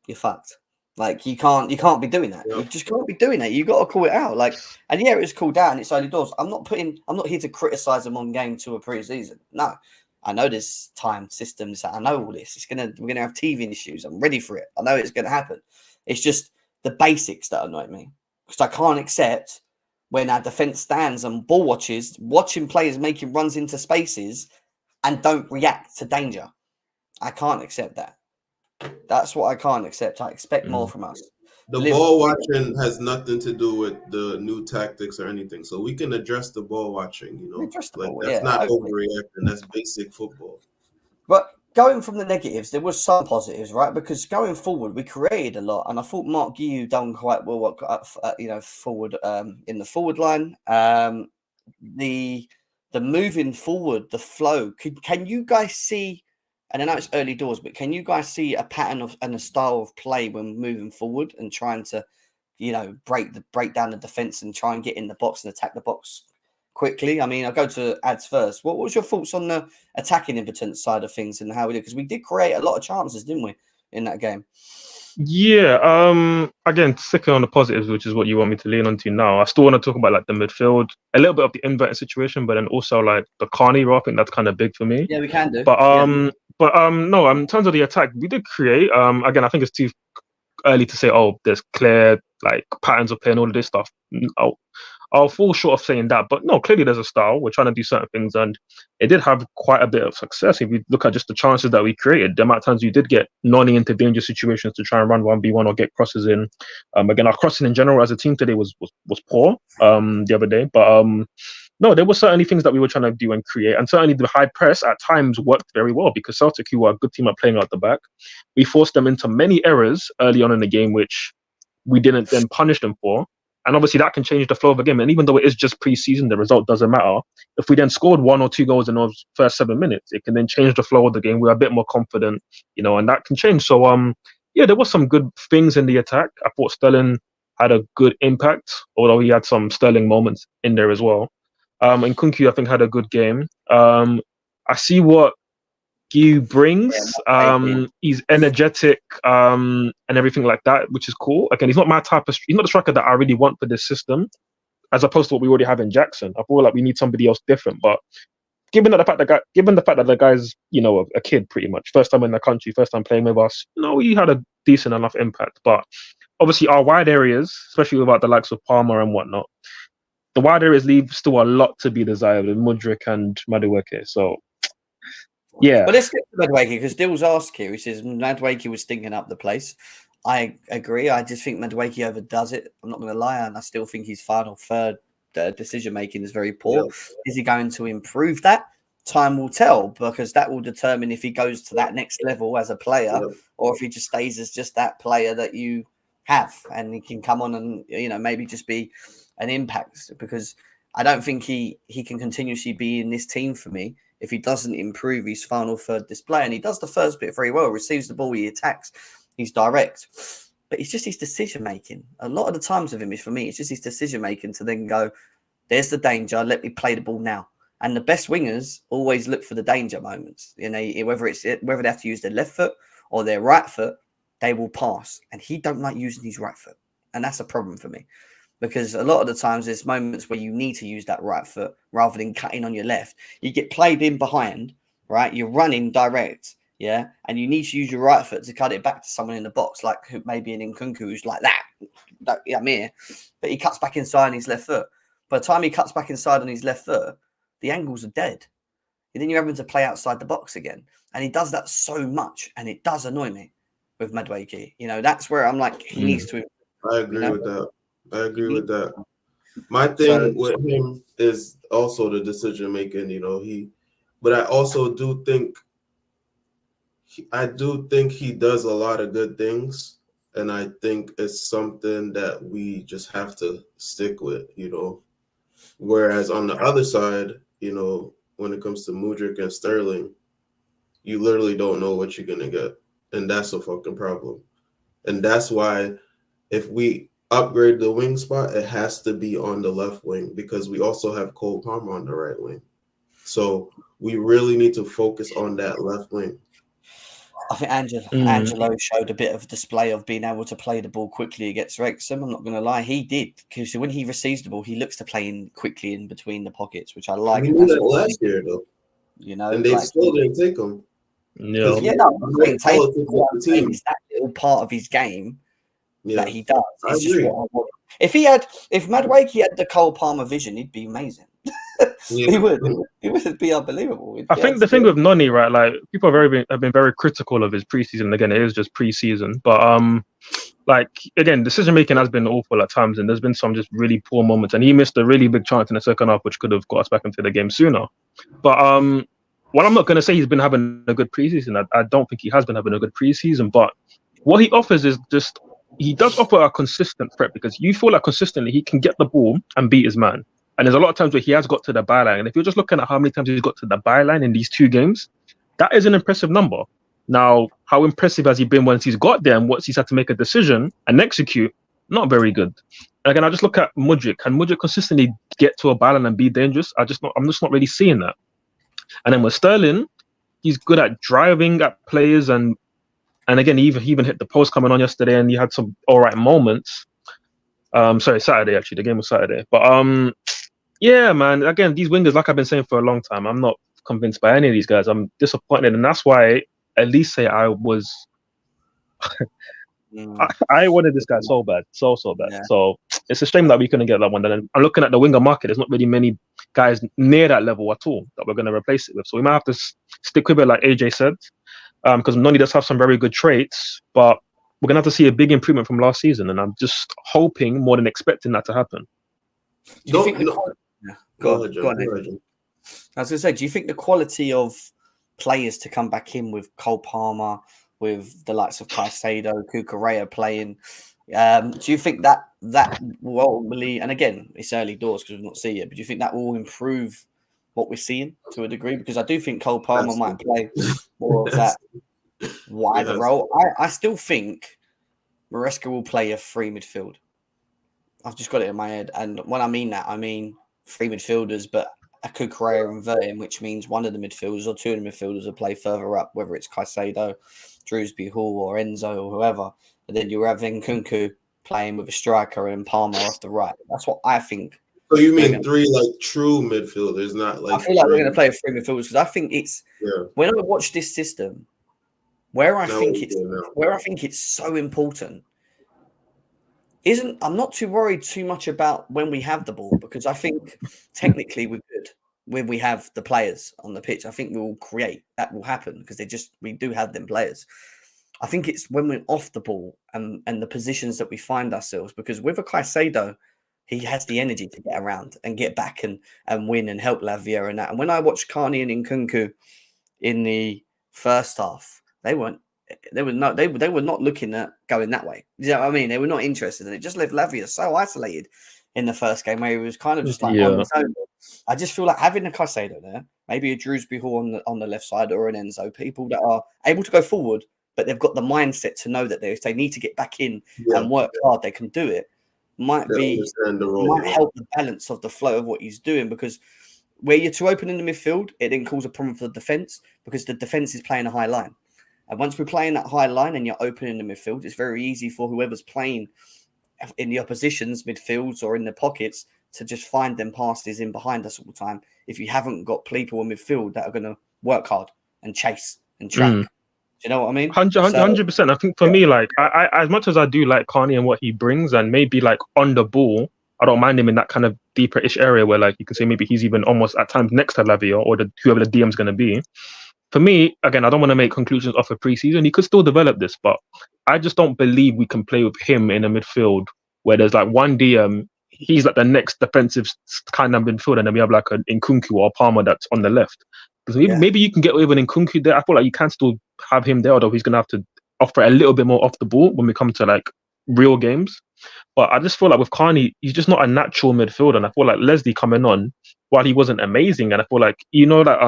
you're fucked. Like you can't be doing that. You just can't be doing that. You got to call it out. Like, and yeah, it's called down. It's early doors. I'm not here to criticize them on game 2 of preseason. No, I know there's time systems. I know all this. We're gonna have TV issues. I'm ready for it. I know it's gonna happen. It's just the basics that annoy me because I can't accept. When our defense stands and ball watches, watching players making runs into spaces and don't react to danger. I can't accept that. That's what I can't accept. I expect more from us. The ball watching has nothing to do with the new tactics or anything. So we can address the ball watching, That's not overreacting. That's basic football. But going from the negatives, there was some positives, right? Because going forward, we created a lot, and I thought Mark Guiu done quite well. Forward in the forward line, the moving forward, the flow. Can you guys see? And I know it's early doors, but can you guys see a pattern and a style of play when moving forward and trying to, break down the defense and try and get in the box and attack the box quickly? I mean, I'll go to ads first. What was your thoughts on the attacking impotence side of things and how we did? Because we did create a lot of chances, didn't we, in that game? Yeah. Again, sticking on the positives, which is what you want me to lean onto now. I still want to talk about like the midfield, a little bit of the inverted situation, but then also like the Carney role. I think that's kind of big for me. Yeah, we can do. But Yeah. no. In terms of the attack, we did create. Again, I think it's too early to say, oh, there's clear like patterns of play and all of this stuff. I'll fall short of saying that, but no, clearly there's a style. We're trying to do certain things, and it did have quite a bit of success. If you look at just the chances that we created, the amount of times you did get Noni into dangerous situations to try and run 1v1 or get crosses in. Again, our crossing in general as a team today was poor the other day, but no, there were certainly things that we were trying to do and create, and certainly the high press at times worked very well because Celtic, who are a good team at playing out the back, we forced them into many errors early on in the game, which we didn't then punish them for. And obviously that can change the flow of a game. And even though it is just pre-season, the result doesn't matter. If we then scored 1 or 2 goals in those first 7 minutes, it can then change the flow of the game. We're a bit more confident, and that can change. So yeah, there was some good things in the attack. I thought Sterling had a good impact, although he had some Sterling moments in there as well. And Kunku, I think, had a good game. I see what Hugh brings. He's energetic and everything like that, which is cool. Again, he's not my type of. He's not the striker that I really want for this system, as opposed to what we already have in Jackson. I feel like we need somebody else different. But given the fact that the guy's a kid pretty much, first time in the country, first time playing with us, he had a decent enough impact. But obviously, our wide areas, especially without the likes of Palmer and whatnot, the wide areas leave still a lot to be desired with Mudryk and Madueke. So. Yeah, but let's get to Madueke because Dill's asked here. He says Madueke was stinking up the place. I agree. I just think Madueke overdoes it. I'm not going to lie, and I still think his final third decision making is very poor. Yeah. Is he going to improve that? Time will tell because that will determine if he goes to that next level as a player or if he just stays as just that player that you have and he can come on and maybe just be an impact because I don't think he can continuously be in this team for me. If he doesn't improve his final third display, and he does the first bit very well, receives the ball, he attacks, he's direct. But it's just his decision-making. A lot of the times with him, for me, it's just his decision-making to then go, there's the danger, let me play the ball now. And the best wingers always look for the danger moments. Whether they have to use their left foot or their right foot, they will pass. And he don't like using his right foot. And that's a problem for me. Because a lot of the times there's moments where you need to use that right foot rather than cutting on your left. You get played in behind, right? You're running direct, yeah? And you need to use your right foot to cut it back to someone in the box, like maybe an Nkunku who's like that. I'm here. But he cuts back inside on his left foot. By the time he cuts back inside on his left foot, the angles are dead. And then you're having to play outside the box again. And he does that so much, and it does annoy me with Madueke. That's where I'm like, he needs to. I agree with that. I agree with that. My thing with him is also the decision making, but I also do think he does a lot of good things, and I think it's something that we just have to stick with, Whereas on the other side, when it comes to Mudryk and Sterling, you literally don't know what you're gonna get, and that's a fucking problem. And that's why if we upgrade the wing spot, it has to be on the left wing because we also have Cole Palmer on the right wing. So we really need to focus on that left wing. I think Angelo showed a bit of display of being able to play the ball quickly against Wrexham. I'm not going to lie, he did because when he receives the ball, he looks to play in quickly in between the pockets, which I like. We knew that last year, though. And they still didn't take him. No, it's that little part of his game. That he does. It's just what I want. If Madueke had the Cole Palmer vision, he'd be amazing. He would. It would be unbelievable. I think the thing with Noni, right? Like people have been very critical of his preseason. Again, it is just preseason, but again, decision making has been awful at times, and there's been some just really poor moments. And he missed a really big chance in the second half, which could have got us back into the game sooner. But while I'm not going to say he's been having a good preseason, I don't think he has been having a good preseason. But what he offers is just. He does offer a consistent threat because you feel like consistently he can get the ball and beat his man. And there's a lot of times where he has got to the byline. And if you're just looking at how many times he's got to the byline in these 2 games, that is an impressive number. Now, how impressive has he been once he's got there and once he's had to make a decision and execute? Not very good. And again, I just look at Mudryk. Can Mudryk consistently get to a byline and be dangerous? I'm just not really seeing that. And then with Sterling, he's good at driving at players and And again, he even hit the post coming on yesterday, and he had some all right moments. Sorry, Saturday actually. The game was Saturday, but yeah, man. Again, these wingers, like I've been saying for a long time, I'm not convinced by any of these guys. I'm disappointed, and that's why at least say I was. I wanted this guy so bad, so bad. Yeah. So it's a shame that we couldn't get that one. And I'm looking at the winger market. There's not really many guys near that level at all that we're going to replace it with. So we might have to stick with it, like AJ said, because Noni does have some very good traits, but we're going to have to see a big improvement from last season. And I'm just hoping more than expecting that to happen. Go on. I was going to say, do you think the quality of players to come back in with Cole Palmer, with the likes of Caicedo, Cucurella playing, do you think that will ultimately, and again, it's early doors because we've not seen it, but do you think that will improve what we're seeing to a degree? Because I do think Cole Palmer might play more of that wider role. I still think Maresca will play a free midfield. I've just got it in my head. And when I mean that, I mean three midfielders, but a Cucurella inverting, which means one of the midfielders or two of the midfielders will play further up, whether it's Caicedo, Drewsby Hall or Enzo or whoever. And then you're having Nkunku playing with a striker and Palmer off the right. That's what I think. So you mean three like true midfielders, not like... I feel like we're going to play with three midfielders because I think it's... Yeah. When I watch this system, where I think it's so important I'm not too worried too much about when we have the ball, because I think technically we're good when we have the players on the pitch. I think we will create. That will happen because we do have them players. I think it's when we're off the ball and the positions that we find ourselves, because with a Caicedo, he has the energy to get around and get back and win and help Lavia and that. And when I watched Carney and Nkunku in the first half, they were not looking at going that way. You know what I mean? They were not interested in it. Just left Lavia so isolated in the first game where he was kind of just like on his own. I just feel like having a Caicedo there, maybe a Drewsby Hall on the left side or an Enzo, people that are able to go forward, but they've got the mindset to know that if they need to get back in and work hard, they can do it. Might help the balance of the flow of what he's doing, because where you're too open in the midfield, it then causes a problem for the defence, because the defence is playing a high line. And once we're playing that high line and you're open in the midfield, it's very easy for whoever's playing in the opposition's midfields or in the pockets to just find them passes in behind us all the time, if you haven't got people in midfield that are going to work hard and chase and track. Do you know what I mean? 100%. I think for me, like, I as much as I do like Carney and what he brings, and maybe like on the ball, I don't mind him in that kind of deeper-ish area where, like, you can say maybe he's even almost at times next to Lavia or whoever the DM's going to be. For me, again, I don't want to make conclusions off of preseason. He could still develop this, but I just don't believe we can play with him in a midfield where there's like one DM, he's like the next defensive kind of midfield, and then we have like an Nkunku or Palmer that's on the left. Because maybe you can get away with Nkunku there. I feel like you can still have him there, although he's going to have to offer a little bit more off the ball when we come to like real games. But I just feel like with Carney, he's just not a natural midfielder. And I feel like Leslie coming on, while he wasn't amazing, and I feel like, you know, that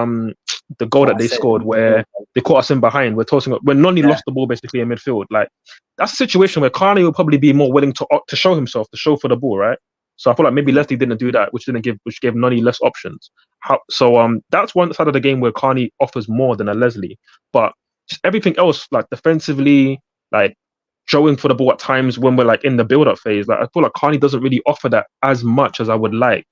the goal that they scored where they caught us in behind, we're tossing up when Noni lost the ball basically in midfield. Like, that's a situation where Carney will probably be more willing to show himself, to show for the ball, right? So I feel like maybe Leslie didn't do that, which gave Noni less options. So that's one side of the game where Carney offers more than a Leslie. But just everything else, like defensively, like showing for the ball at times when we're like in the build-up phase, like I feel like Carney doesn't really offer that as much as I would like.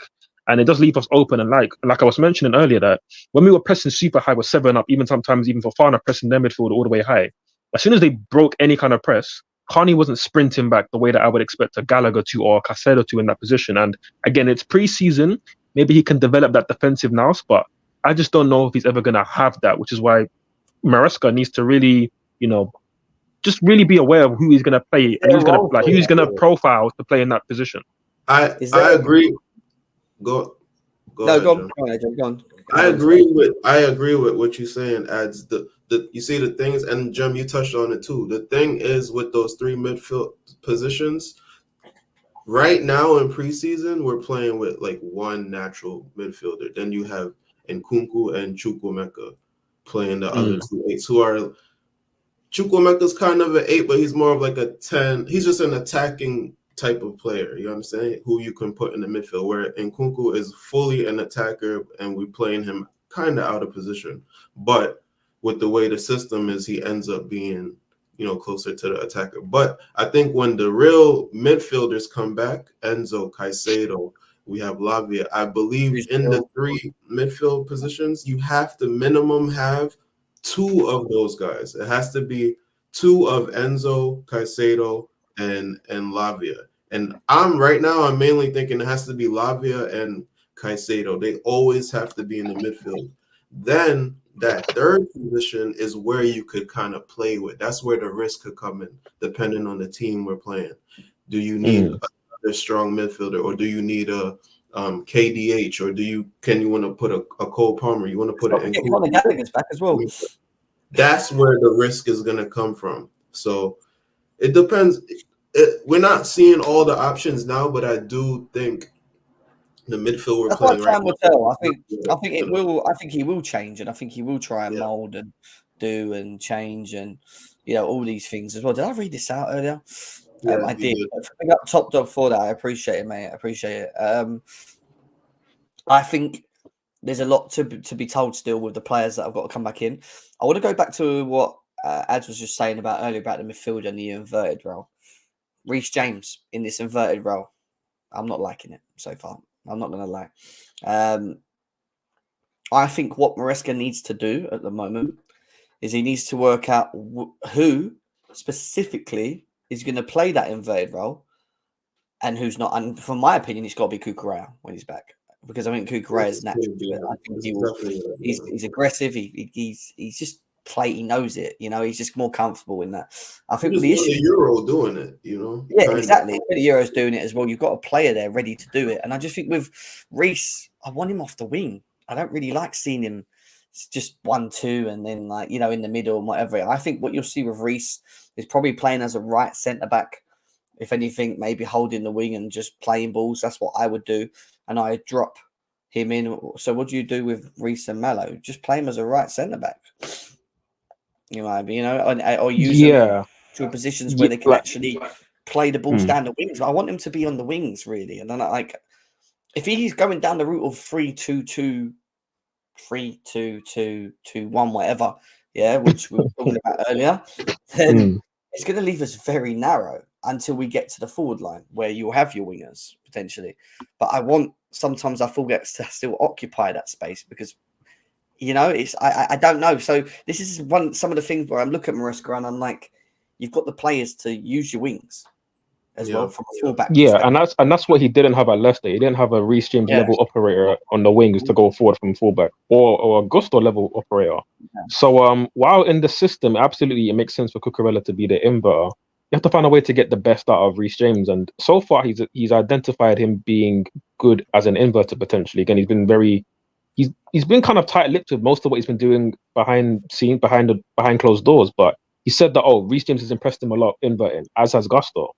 And it does leave us open. And like I was mentioning earlier, that when we were pressing super high with 7 up, even sometimes even for Fana pressing their midfield all the way high, as soon as they broke any kind of press, Carney wasn't sprinting back the way that I would expect a Gallagher to or a Caicedo to in that position. And again, it's pre-season. Maybe he can develop that defensive nous, but I just don't know if he's ever going to have that, which is why Maresca needs to really, you know, just really be aware of who he's going to play and who's going to profile to play in that position. I agree. Go on. I agree with what you're saying. Adds the you see the things, and Jim, you touched on it too. The thing is with those 3 midfield positions, right now in preseason, we're playing with like one natural midfielder. Then you have Nkunku and Chukwuemeka playing the other 2 8s, who are Chukwuemeka's kind of an 8, but he's more of like a 10. He's just an attacking type of player, you know what I'm saying? Who you can put in the midfield, where Nkunku is fully an attacker and we're playing him kind of out of position. But with the way the system is, he ends up being, closer to the attacker. But I think when the real midfielders come back, Enzo, Caicedo, we have Lavia, I believe in the 3 midfield positions, you have to minimum have 2 of those guys. It has to be 2 of Enzo, Caicedo, and Lavia. And I'm mainly thinking it has to be Lavia and Caicedo. They always have to be in the midfield. Then that third position is where you could kind of play with. That's where the risk could come in, depending on the team we're playing. Do you need a strong midfielder, or do you need a KDH, or can you want to put a Cole Palmer? You want to put it in Conor Gallagher's back as well. That's where the risk is going to come from. So it depends. We're not seeing all the options now, but I do think the midfield we're playing right now. Tell. I think it will. I think he will change, and I think he will try and mold and do and change, and all these things as well. Did I read this out earlier? Yeah, I did. Big up Top Dog for that. I appreciate it, mate. I appreciate it. I think there's a lot to be told still with the players that have got to come back in. I want to go back to what Ads was just saying about earlier about the midfield and the inverted role. Reece James in this inverted role. I'm not liking it so far. I'm not going to lie. I think what Maresca needs to do at the moment is he needs to work out who specifically is going to play that inverted role and who's not. And from my opinion, it's got to be Cucurella when he's back, because I think Cucurella is natural. I think he will. He's aggressive. He's just play. He knows it. He's just more comfortable in that. I think with the issue, Euro doing it. Yeah, exactly. The Euro's doing it as well. You've got a player there ready to do it, and I just think with Reece, I want him off the wing. I don't really like seeing him just 1-2 and then in the middle and whatever. I think what you'll see with Reece is probably playing as a right centre back. If anything, maybe holding the wing and just playing balls. That's what I would do, and I drop him in. So what do you do with Reece and Mallow? Just play him as a right centre back. Or use them to positions where they can actually play the balls down the wings. I want him to be on the wings, really. And then if he's going down the route of 3-2-2, 3-2-2-2-1, whatever, which we were talking about earlier, then it's going to leave us very narrow until we get to the forward line where you'll have your wingers potentially. But sometimes I fullbacks to still occupy that space because it's I don't know. So this is some of the things where I look at Maresca and I'm like, you've got the players to use your wings as well from a fullback. Yeah, and that's what he didn't have at Leicester. He didn't have a Reece James level operator on the wings to go forward from fullback, or a Gusto level operator. Yeah. So while in the system, absolutely it makes sense for Cucurella to be the inverter. You have to find a way to get the best out of Reece James, and so far he's identified him being good as an inverter potentially. Again, he's been kind of tight-lipped with most of what he's been doing behind closed doors, but he said that Reece James has impressed him a lot inverting, as has Gusto.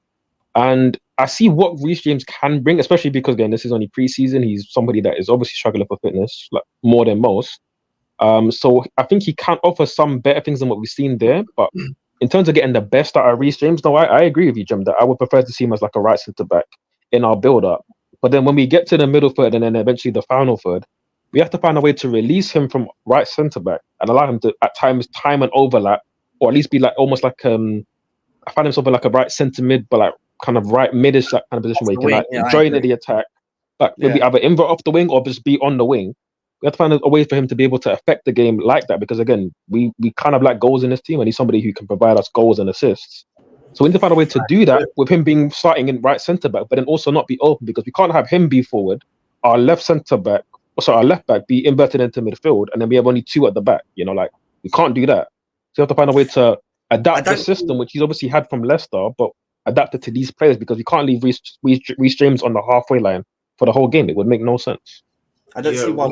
And I see what Reece James can bring, especially because, again, this is only preseason. He's somebody that is obviously struggling for fitness, like more than most. So I think he can offer some better things than what we've seen there. But in terms of getting the best out of Reece James, no, I agree with you, Jim, that I would prefer to see him as like a right centre-back in our build-up. But then when we get to the middle third and then eventually the final third, we have to find a way to release him from right centre-back and allow him to, at times, time and overlap, or at least be like almost like I find himself in like a right centre-mid, but like kind of right midish that kind of position where he can join in the attack, but maybe either invert off the wing or just be on the wing. We have to find a way for him to be able to affect the game like that, because again, we kind of like goals in this team, and he's somebody who can provide us goals and assists. So we need to find a way to do that with him being starting in right centre back, but then also not be open, because we can't have him be forward, our left back be inverted into midfield, and then we have only 2 at the back. We can't do that. So you have to find a way to adapt the system, which he's obviously had from Leicester, but adapt it to these players, because we can't leave Reece James on the halfway line for the whole game. It would make no sense. I don't see why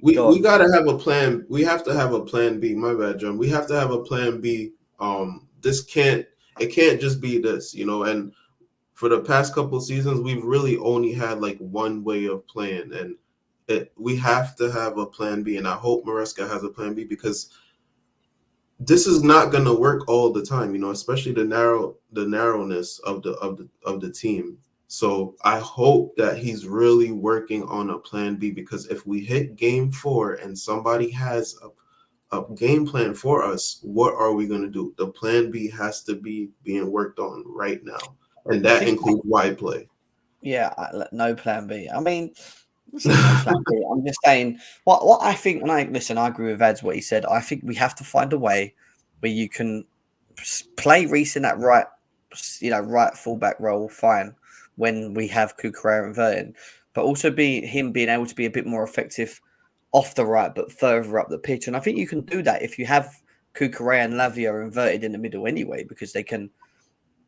we gotta have a plan. We have to have a plan B. My bad, John. We have to have a plan B. It can't just be this, and for the past couple of seasons, we've really only had like one way of playing, and we have to have a plan B, and I hope Maresca has a plan B, because this is not going to work all the time, especially the narrowness of the team. So I hope that he's really working on a plan B, because if we hit game 4 and somebody has a game plan for us. What are we going to do? The plan B has to be being worked on right now, and that includes wide play. Yeah, no plan B. I mean, listen, no plan B. I'm just saying what I think. And I agree with Ed's what he said. I think we have to find a way where you can play Reece in that right, right fullback role, fine, when we have Cucurella inverting, but also being able to be a bit more effective off the right, but further up the pitch. And I think you can do that if you have Cucurella and Lavia inverted in the middle anyway, because they can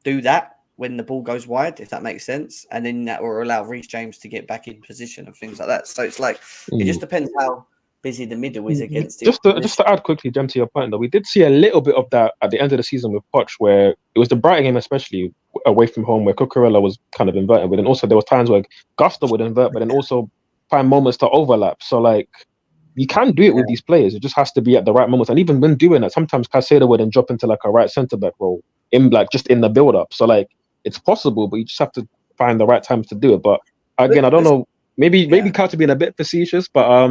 do that when the ball goes wide, if that makes sense. And then that will allow Reece James to get back in position and things like that. So it's like, it just depends how busy the middle is against it. Just to add quickly, Jem, to your point, though, we did see a little bit of that at the end of the season with Poch, where it was the Brighton game, especially away from home, where Cucurella was kind of inverted. But then also there was times where Gusto would invert, but then also find moments to overlap. So like, you can do it with these players. It just has to be at the right moments. And even when doing that, sometimes Caicedo would then drop into like a right centre back role just in the build up. So like, it's possible, but you just have to find the right times to do it. But again, I don't know. Maybe Carter being a bit facetious, but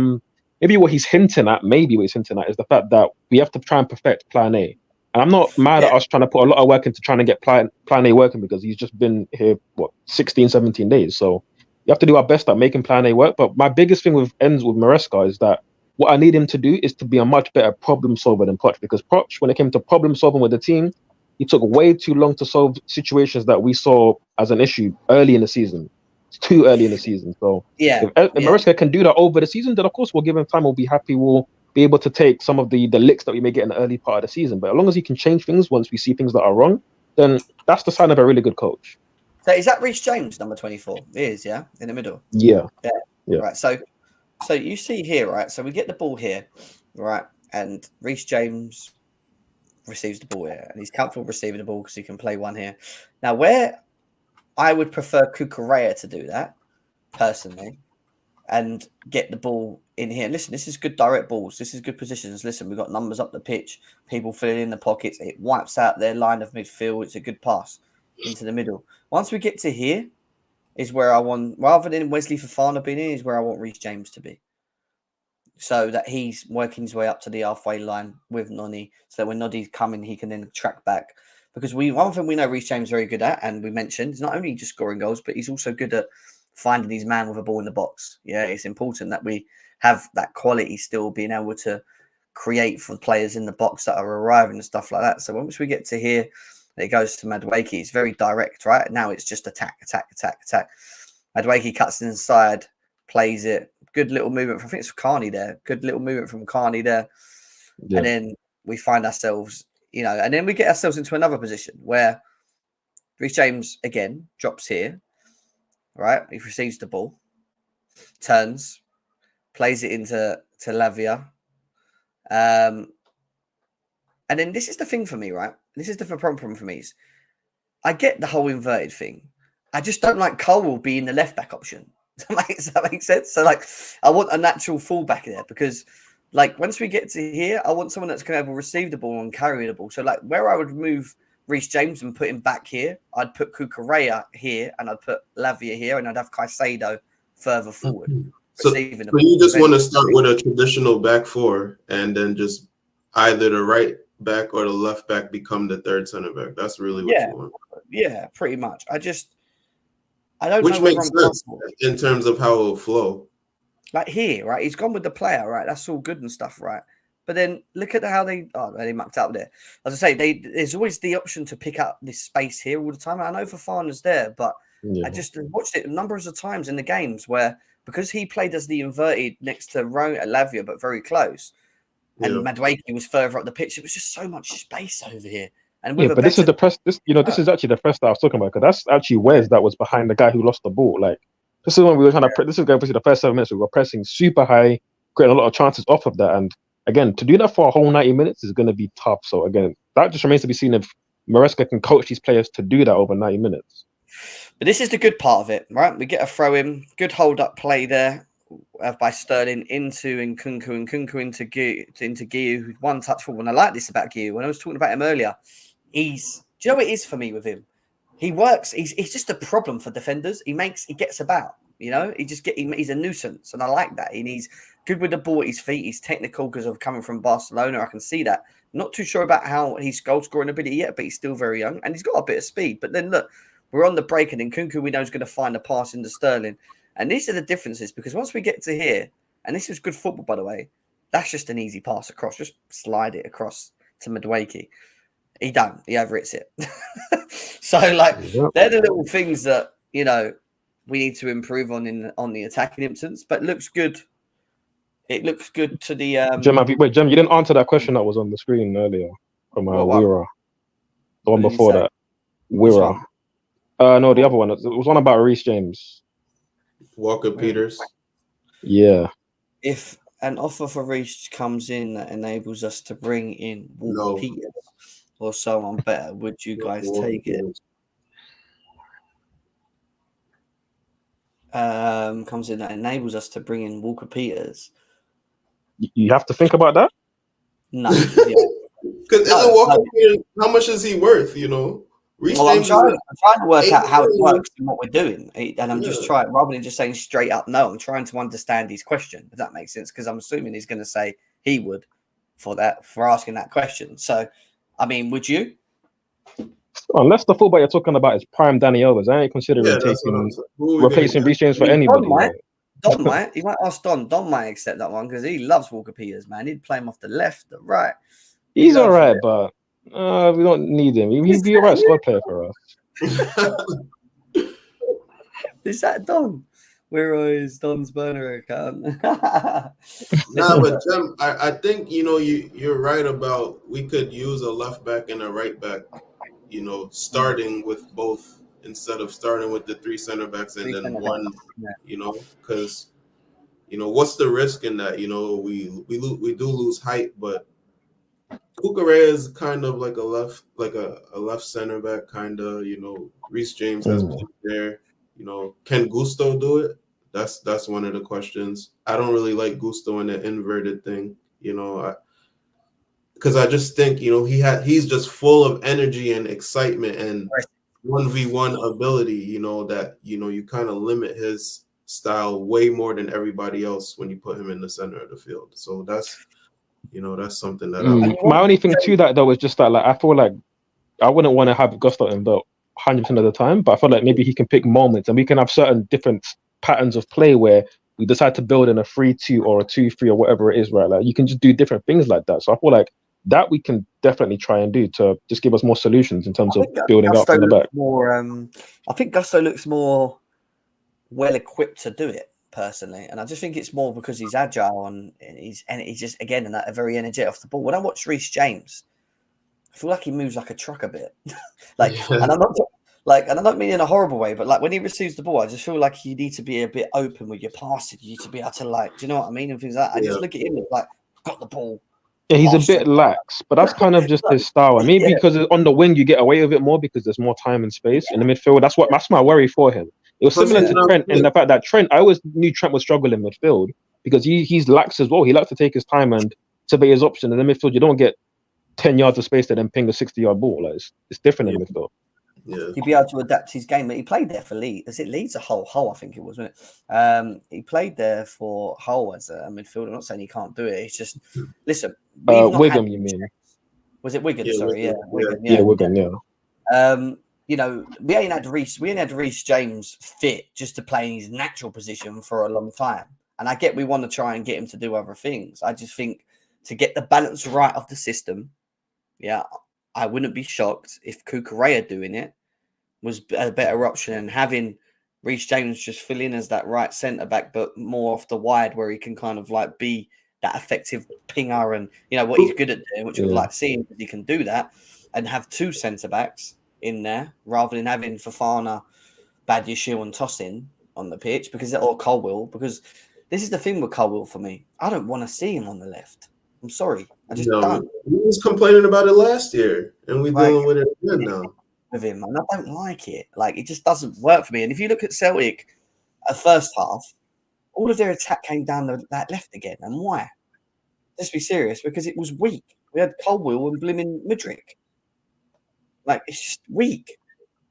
maybe what he's hinting at is the fact that we have to try and perfect Plan A. And I'm not mad at us trying to put a lot of work into trying to get Plan A working, because he's just been here 16, 17 days. So you have to do our best at making Plan A work. But my biggest thing with Maresca is that what I need him to do is to be a much better problem solver than Poch, because Poch, when it came to problem solving with the team, he took way too long to solve situations that we saw as an issue early in the season. It's too early in the season. So if Maresca can do that over the season, then of course we'll give him time. We'll be happy. We'll be able to take some of the licks that we may get in the early part of the season. But as long as he can change things once we see things that are wrong, then that's the sign of a really good coach. So is that Reece James, number 24? It is, yeah? In the middle? Yeah. Right. So you see here, right? So we get the ball here, right? And Reece James receives the ball here, and he's comfortable receiving the ball because he can play one here. Now, where I would prefer Cucurella to do that, personally, and get the ball in here. Listen, this is good direct balls. This is good positions. Listen, we've got numbers up the pitch, people filling in the pockets. It wipes out their line of midfield. It's a good pass into the middle. Once we get to here is where I want, rather than Wesley Fofana being in, is where I want Reece James to be. So that he's working his way up to the halfway line with Noni, so that when Nodi's coming, he can then track back. Because one thing we know Reece James is very good at, and we mentioned, is not only just scoring goals, but he's also good at finding his man with a ball in the box. Yeah, it's important that we have that quality still, being able to create for players in the box that are arriving and stuff like that. So once we get to here, it goes to Madueke. It's very direct, right? Now it's just attack. Madueke cuts inside, plays it. Good little movement. I think it's Carney there. Good little movement from Carney there. Yeah. And then we find ourselves, and then we get ourselves into another position where Reece James, again, drops here, right? He receives the ball, turns, plays it into Lavia. And then this is the thing for me, right? This is the problem for me. Is I get the whole inverted thing. I just don't like Cole being the left back option. Does that make sense? So, I want a natural fullback there because, once we get to here, I want someone that's going to be able to receive the ball and carry the ball. So, where I would move Reece James and put him back here, I'd put Cucurella here and I'd put Lavia here and I'd have Caicedo further forward. So you just want to start with a traditional back four and then just either the right back or the left back become the third center back. That's really what you want. Yeah, pretty much. I don't Which know makes sense in terms of how it'll flow. Here, right? He's gone with the player, right? That's all good and stuff, right? But then look at how they mucked up there. As I say, there's always the option to pick up this space here all the time. I know Fofana's there, but I just watched it numbers of times in the games where, because he played as the inverted next to Lavia, but very close, and Madueke was further up the pitch, it was just so much space over here. And but this is the press. This is actually the press that I was talking about, because that's actually Wes that was behind the guy who lost the ball. This is when we were trying to. This is going to be the first 7 minutes. We were pressing super high, creating a lot of chances off of that. And again, to do that for a whole 90 minutes is going to be tough. So again, that just remains to be seen if Maresca can coach these players to do that over 90 minutes. But this is the good part of it, right? We get a throw in, good hold up play there by Sterling into Nkunku into Guiu, who's one touch forward. And I like this about Guiu. When I was talking about him earlier, do you know what it is for me with him? He works. He's just a problem for defenders. He gets about. You know, he's a nuisance, and I like that. And he's good with the ball at his feet. He's technical because of coming from Barcelona. I can see that. Not too sure about how his goal scoring ability yet, but he's still very young and he's got a bit of speed. But then look, we're on the break, and then Kunku we know is going to find a pass into Sterling. And these are the differences, because once we get to here, and this is good football, by the way, that's just an easy pass across. Just slide it across to Madueke. He overhits it. So, like, they're the little things that, you know, we need to improve on the attacking impotence. But it looks good. It looks good to the... Jem, you didn't answer that question that was on the screen earlier from Wira. The one before that. Wira. No, the other one. It was one about Reece James. Walker Peters. Yeah. If an offer for Reece comes in that enables us to bring in Walker Peters or someone better, would you guys take it? Comes in that enables us to bring in Walker Peters. You have to think about that? No. Because isn't Walker Peters, how much is he worth, you know? I'm trying to work out how it works and what we're doing. And I'm just trying, rather than just saying straight up no, I'm trying to understand his question, if that makes sense, because I'm assuming he's going to say he would for asking that question. So, I mean, would you? Unless the fullback you're talking about is prime Danny Alves, I ain't considering replacing Reece James for anybody. Don might. He might ask Don. Don might accept that one because he loves Walker Peters, man. He'd play him off the left, the right. He's all right, but we don't need him. He'd be a right squad player for us. Is that Don? Where is Don's burner account? But Jem, I think, you know, you're right about we could use a left back and a right back, you know, starting with both instead of starting with the three center backs and then one, you know, because, you know, what's the risk in that? You know, we do lose height, but Cucurella is kind of like a left center back, kind of, you know. Reece James has been there. You know, can Gusto do it? That's one of the questions. I don't really like Gusto in the inverted thing, you know, because I just think, you know, he's just full of energy and excitement and 1v1 ability, you know, that, you know, you kind of limit his style way more than everybody else when you put him in the center of the field. So that's, you know, that's something that my only thing to that though is just that, like, I feel like I wouldn't want to have Gusto in the 100% of the time, but I feel like maybe he can pick moments and we can have certain different patterns of play where we decide to build in a 3-2 or a 2-3 or whatever it is, right? Like, you can just do different things like that. So I feel like that we can definitely try and do to just give us more solutions in terms of building up from the back. I think Gusto looks more well equipped to do it personally, and I just think it's more because he's agile and he's just, again, a very energetic off the ball. When I watch Reece James, I feel like he moves like a truck a bit. And I'm not and I don't mean in a horrible way, but like when he receives the ball, I just feel like you need to be a bit open with your passing. You need to be able to, like, do you know what I mean? And things like that. I just look at him and like, got the ball. Yeah, he's a bit lax, but that's kind of just his style. And maybe because on the wing you get away with it more because there's more time and space in the midfield. That's my worry for him. It was similar to Trent in the fact that I always knew Trent would struggle in midfield because he's lax as well. He likes to take his time and survey his option. In the midfield, you don't get 10 yards of space to then ping a 60-yard ball. Like, it's different in midfield. Yeah. He'd be able to adapt his game. But he played there for Leeds. Is it Leeds or Hull? I think it was, wasn't it? He played there for Hull as a midfielder. I'm not saying he can't do it. It's just, listen. Wigan, you mean? Was it Wigan? Yeah, Sorry, Wigan. Wigan. Yeah. You know, we ain't had Reece James fit just to play in his natural position for a long time. And I get we want to try and get him to do other things. I just think to get the balance right of the system, I wouldn't be shocked if Cucurella doing it was a better option and having Reece James just fill in as that right centre back, but more off the wide where he can kind of like be that effective pinger and, you know, what he's good at doing, which we'd like seeing if he can do that, and have two centre backs in there rather than having Fofana, Badiashile and Tosin on the pitch or Colwill, because this is the thing with Colwill for me. I don't want to see him on the left. I'm sorry. I just don't. He was complaining about it last year, and we're dealing with it again now. With him, and I don't like it. Like, it just doesn't work for me. And if you look at Celtic, at first half, all of their attack came down that left again. And why? Let's be serious, because it was weak. We had Colwill and blimmin' Mudryk. Like, it's just weak.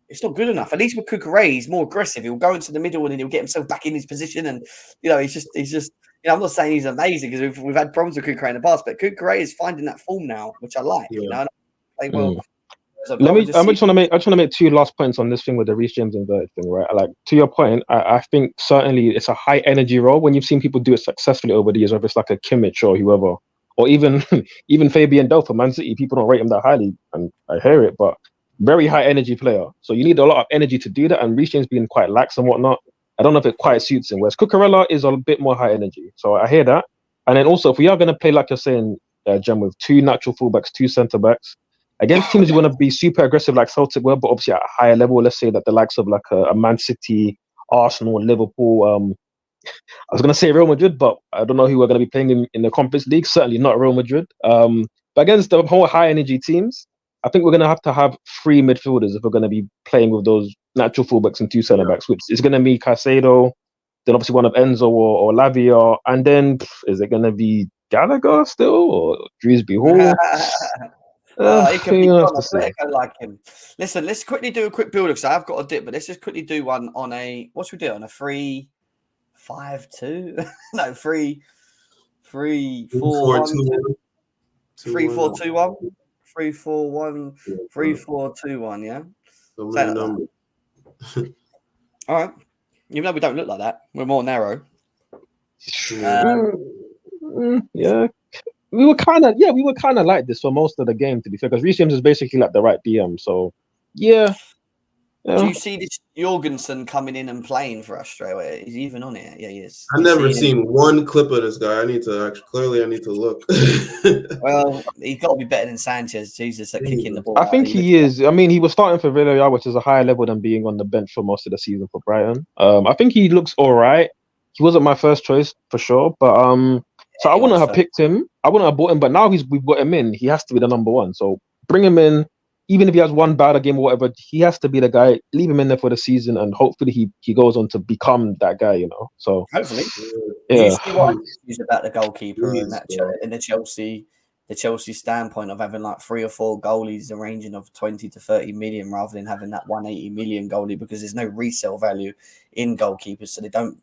It's not good enough. At least with Cucurella, he's more aggressive. He'll go into the middle and then he'll get himself back in his position. And he's just. I'm not saying he's amazing because we've had problems with Cucurella in the past, but Cucurella is finding that form now, which I like. Yeah. Play well. I just want to make two last points on this thing with the Reece James inverted thing, right? Like, to your point, I think certainly it's a high energy role when you've seen people do it successfully over the years, whether it's like a Kimmich or whoever, or even Fabian Delph for Man City. People don't rate him that highly, and I hear it, but very high energy player. So you need a lot of energy to do that, and Reece James being quite lax and whatnot, I don't know if it quite suits him. Whereas Cucurella is a bit more high energy, so I hear that. And then also, if we are going to play like you're saying, Jem, with two natural fullbacks, two centre backs. Against teams, you want to be super aggressive like Celtic were, but obviously at a higher level. Let's say that the likes of like a Man City, Arsenal, Liverpool. I was going to say Real Madrid, but I don't know who we're going to be playing in the Conference League. Certainly not Real Madrid. But against the whole high energy teams, I think we're going to have three midfielders if we're going to be playing with those natural fullbacks and two centre backs, which is going to be Caicedo, then obviously one of Enzo or Lavia, and then is it going to be Gallagher still or Dewsbury Hall? He can be like him. Listen, let's quickly do a quick build because I've got a dip, but let's just quickly do one on a what should we do on a 3-5-2? No, 3-4-1. 3-4-2-1. 3-4-1. 3-4-2-1. Yeah. All right. Even though we don't look like that, we're more narrow. Yeah. We were kind of like this for most of the game, to be fair, because Reece James is basically like the right DM. So, yeah. Do you see this Jorgensen coming in and playing for us straight away? Is he even on it? Yeah, he is. I've never seen one clip of this guy. I need to look. Well, he's got to be better than Sanchez. Jesus, at kicking the ball. I think he is. I mean, he was starting for Villarreal, which is a higher level than being on the bench for most of the season for Brighton. I think he looks all right. He wasn't my first choice for sure, but so I wouldn't have picked him. I wouldn't have bought him, but now we've got him in. He has to be the number one. So bring him in. Even if he has one bad game or whatever, he has to be the guy. Leave him in there for the season, and hopefully he goes on to become that guy. So hopefully, yeah. You see what I use about the goalkeeper in the Chelsea standpoint of having like 3 or 4 goalies, ranging of 20 to 30 million, rather than having that 180 million goalie, because there's no resale value in goalkeepers. So they don't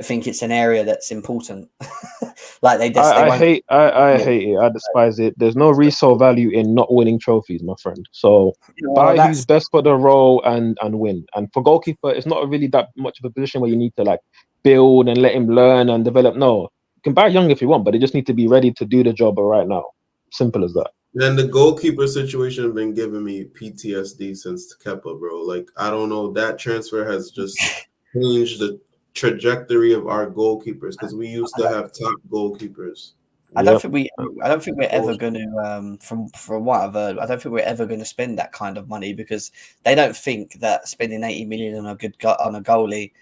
think it's an area that's important. Like I hate it. I despise it. There's no resale value in not winning trophies, my friend. So buy who's best for the role and win. And for goalkeeper, it's not really that much of a position where you need to like build and let him learn and develop. No, you can buy young if you want, but they just need to be ready to do the job right now. Simple as that. And the goalkeeper situation has been giving me PTSD since Kepa, bro. Like, I don't know, that transfer has just changed the trajectory of our goalkeepers, because we used to have top goalkeepers. I don't think we're ever going to, from what I've heard, I don't think we're ever going to spend that kind of money, because they don't think that spending 80 million on a goalie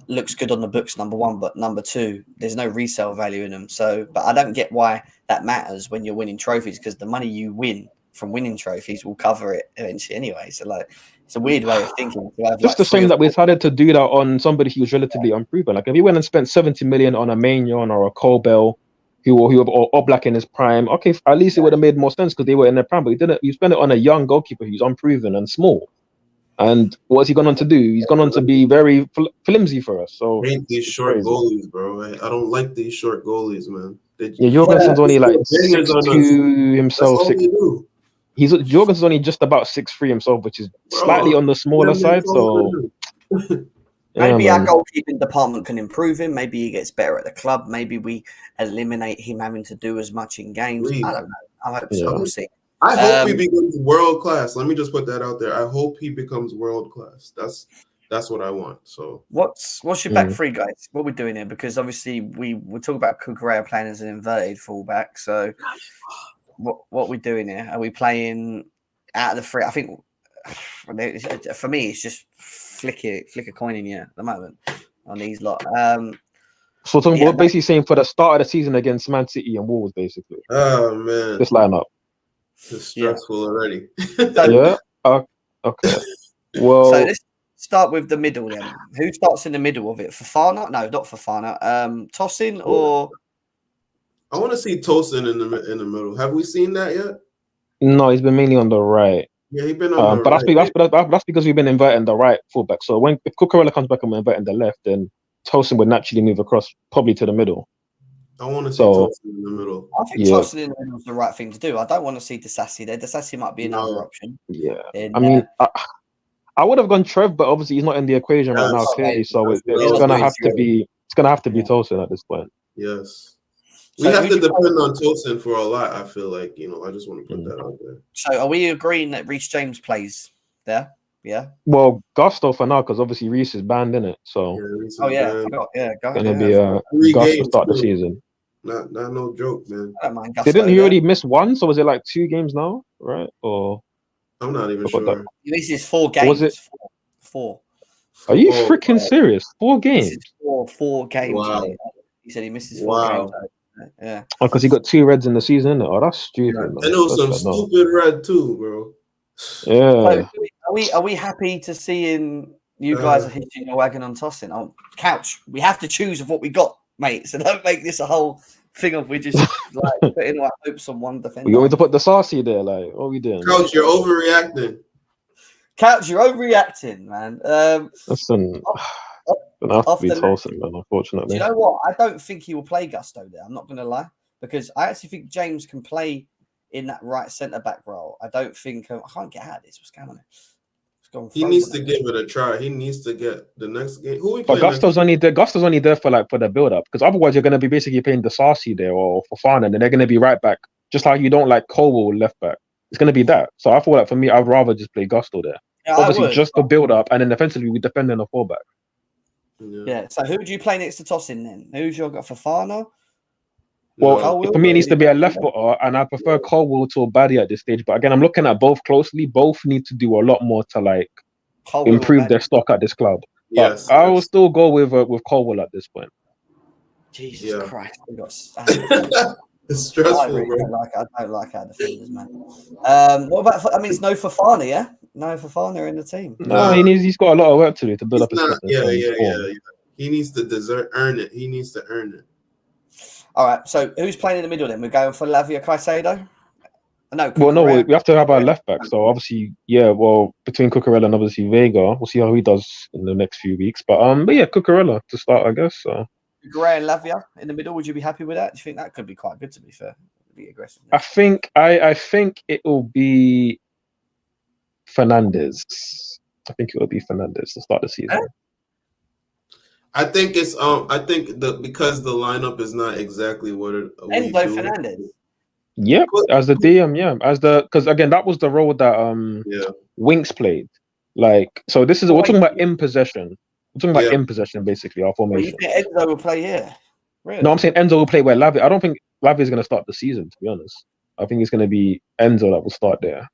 looks good on the books, number one, but number two, there's no resale value in them. So, but I don't get why that matters when you're winning trophies, because the money you win from winning trophies will cover it eventually anyway. So like, it's a weird way of thinking. Just the same that we decided to do that on somebody who's relatively unproven. Like if you went and spent 70 million on a Maignan or a Colbell, who or Oblak in his prime, okay, at least it would have made more sense because they were in their prime. But you didn't. You spent it on a young goalkeeper who's unproven and small. And what's he gone on to do? He's gone on to be very flimsy for us. So I hate these short goalies, bro. I don't like these short goalies, man. Jorgensen's only like 6'2" himself. Jorgensen's only just about 6'3" himself, which is slightly on the smaller side. So maybe our goalkeeping department can improve him. Maybe he gets better at the club. Maybe we eliminate him having to do as much in games. I don't know. I hope so. We'll see. I hope he becomes world class. Let me just put that out there. I hope he becomes world class. That's what I want. So what's your back three, guys? What we're doing here? Because obviously we talk about Cucurella playing as an inverted fullback. So what we doing here? Are we playing out of the three? I think for me it's just flick a coin in here at the moment on these lot. So we're basically saying for the start of the season against Man City and Wolves, basically. Oh man, this lineup. It's stressful already. Yeah. Okay. Well, so let's start with the middle then. Who starts in the middle of it? Fofana? No, not Fofana. Tosin or? I want to see Tosin in the middle. Have we seen that yet? No, he's been mainly on the right. Yeah, he's been on the But right. that's because we've been inverting the right fullback. So if Cucurella comes back and we're inverting the left, then Tosin would naturally move across probably to the middle. I want to see So Tosin in the middle. I think yeah, tossing in the middle is the right thing to do. I don't want to see Disassi there. Disassi might be another No, option. yeah. In, I mean, I would have gone Trev, but obviously he's not in the equation right now, yes, clearly. So that's what I it's was gonna going to have to say. be Tosin at this point. Yes. We So have who to do you depend on Tosin for a lot, I feel like, I just want to put that out there. So are we agreeing that Reece James plays there? Yeah. Well, Gusto for now, because obviously Reece is banned in it, so Yeah, Reece Oh is yeah. banned. Go ahead. gonna Yeah, be 3 Gus to games, start the too. season. Not no joke, man. I don't mind Didn't Gusto he there. already miss one? So was it like 2 games now, right? Or I'm not even forgot that. sure. He misses 4 Or was games. it? Four. Are you Oh, freaking wow. serious? 4 He games? misses four games, Wow. mate. He said he misses 4 games. Wow. Yeah. Oh, because he got 2 reds in the season, innit? Oh, that's stupid, Yeah. man. And it was That's some bad, no. stupid red, too, bro. Yeah. So are we happy to seeing you guys are hitching your wagon on tossing? Oh, couch. We have to choose of what we got, mate. So don't make this a whole thing of we just like putting our hopes on one defender. We want to put the saucy there, like, what are we doing? Coach, you're overreacting. Couch, you're overreacting, man. Listen, gonna have to be Tosin, man, unfortunately. Do you know what? I don't think he will play Gusto there. I'm not going to lie, because I actually think James can play in that right centre back role. I don't think I can't get out of this. What's going on? He needs to give it a try. He needs to get the next game. Who we But playing? Gusto's only there for the build up, because otherwise you're gonna be basically playing the Sarsi there or Fofana, and then they're gonna be right back, just like you don't like Colwell left back. It's gonna be that. So I feel like for me, I'd rather just play Gusto there. Yeah, Obviously, just the build up, and then defensively we defend in a fullback. Yeah. So who do you play next to Tosin then? Who's your got Fofana? Well, for me, it needs to be a left footer, and I prefer Colwell to Obadi at this stage. But again, I'm looking at both closely. Both need to do a lot more to like improve their stock at this club. But Yes, I will still go with Colwell at this point. Jesus Christ, we got. It's stressful, I really bro. don't like our defenders, man. What about? I mean, it's no Fofana, yeah. No Fofana in the team. No, he's got a lot of work to do to build up his fitness. Yeah. He needs to earn it. He needs to earn it. All right. So who's playing in the middle then? We're going for Lavia Caicedo. No. Well, no, we have to have our left back. So obviously, between Cucurella and obviously Vega, we'll see how he does in the next few weeks. But yeah, Cucurella to start, I guess. So. Gray and Lavia in the middle. Would you be happy with that? Do you think that could be quite good? To be fair, be aggressive. I think it will be Fernandez. I think it will be Fernandez to start the season. I think it's because the lineup is not exactly what it. Enzo Fernandez. Yep, as the DM, because again that was the role that Winks played. Like, so this is we're talking about in possession. We're talking about in possession, basically, our formation. Well, you think Enzo will play here? Really? No, I'm saying Enzo will play where Lavia. I don't think Lavia is going to start the season, to be honest. I think it's going to be Enzo that will start there.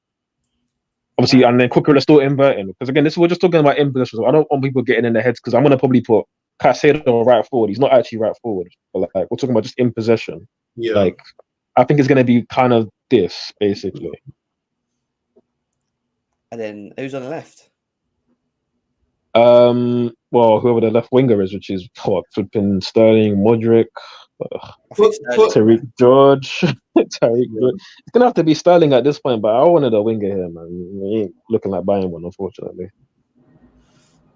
Obviously, and then Cucurella still inverting. Because again, we're just talking about in possession. So I don't want people getting in their heads, because I'm going to probably put Caicedo right forward. He's not actually right forward. But like, we're talking about just in possession. Yeah. Like, I think it's going to be kind of this, basically. And then who's on the left? Well, whoever the left winger is, which is flipping Sterling, Modric, Tariq George. Tariq George. It's gonna have to be Sterling at this point, but I wanted a winger here, man. He ain't looking like buying one, unfortunately.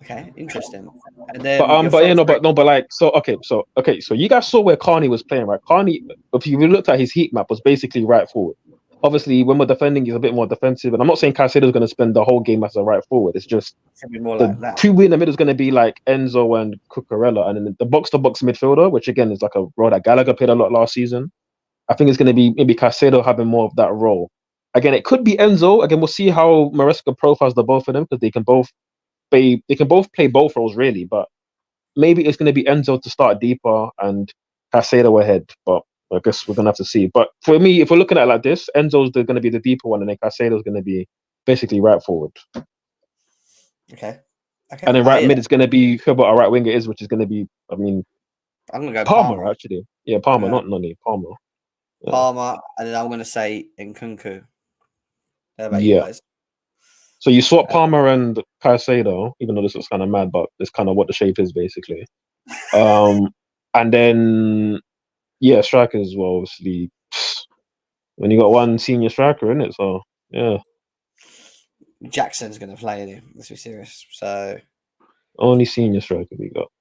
Okay, interesting. And then, so you guys saw where Carney was playing, right? Carney, if you looked at his heat map, was basically right forward. Obviously, when we're defending, he's a bit more defensive. And I'm not saying Caicedo is going to spend the whole game as a right forward. It's just the two in the middle is going to be like Enzo and Cucurella. And then the box-to-box midfielder, which again is like a role that Gallagher played a lot last season. I think it's going to be maybe Caicedo having more of that role. Again, it could be Enzo. Again, we'll see how Maresca profiles the both of them, because they can both play both roles, really. But maybe it's going to be Enzo to start deeper and Caicedo ahead. But I guess we're going to have to see. But for me, if we're looking at it like this, Enzo's going to be the deeper one, and then Caicedo's going to be basically right forward. Okay. And then right mid is going to be whoever our right winger is, which is going to be, I mean, I'm going to go Palmer, actually. Yeah, Palmer, not Noni. Palmer. Yeah. Palmer, and then I'm going to say Nkunku. How about you guys? So you swap Palmer and Caicedo, even though this was kind of mad, but it's kind of what the shape is, basically. And then... yeah, strikers, well, obviously, when you got one senior striker in it, so yeah. Jackson's going to play in. Let's be serious. So only senior striker we got.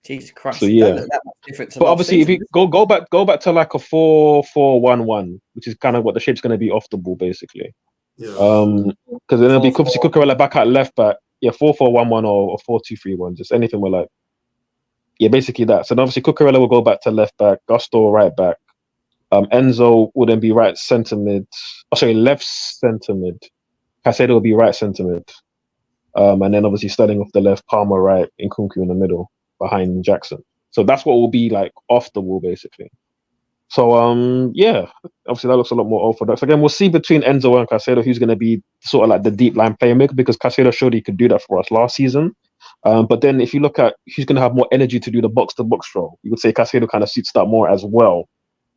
Jesus Christ, So you yeah, don't look that much different to but last obviously if season. you go back to like a 4-4-1-1, which is kind of what the shape's going to be off the ball basically. Yeah. Because then it'll be 4-4. Cucurella back at left back. Yeah, 4-4-1-1 or 4-2-3-1, just anything with like. Yeah, basically that. So then obviously Cucurella will go back to left back, Gusto right back. Enzo will then be right centre mid. Oh, sorry, left centre mid. Caicedo will be right centre mid. And then obviously Sterling off the left, Palmer right, and Nkunku in the middle behind Jackson. So that's what will be like off the wall basically. So yeah, obviously that looks a lot more orthodox. Again, we'll see between Enzo and Caicedo who's going to be sort of like the deep line playmaker, because Caicedo showed he could do that for us last season. But then if you look at who's going to have more energy to do the box to box role, you would say Caicedo kind of suits that more as well.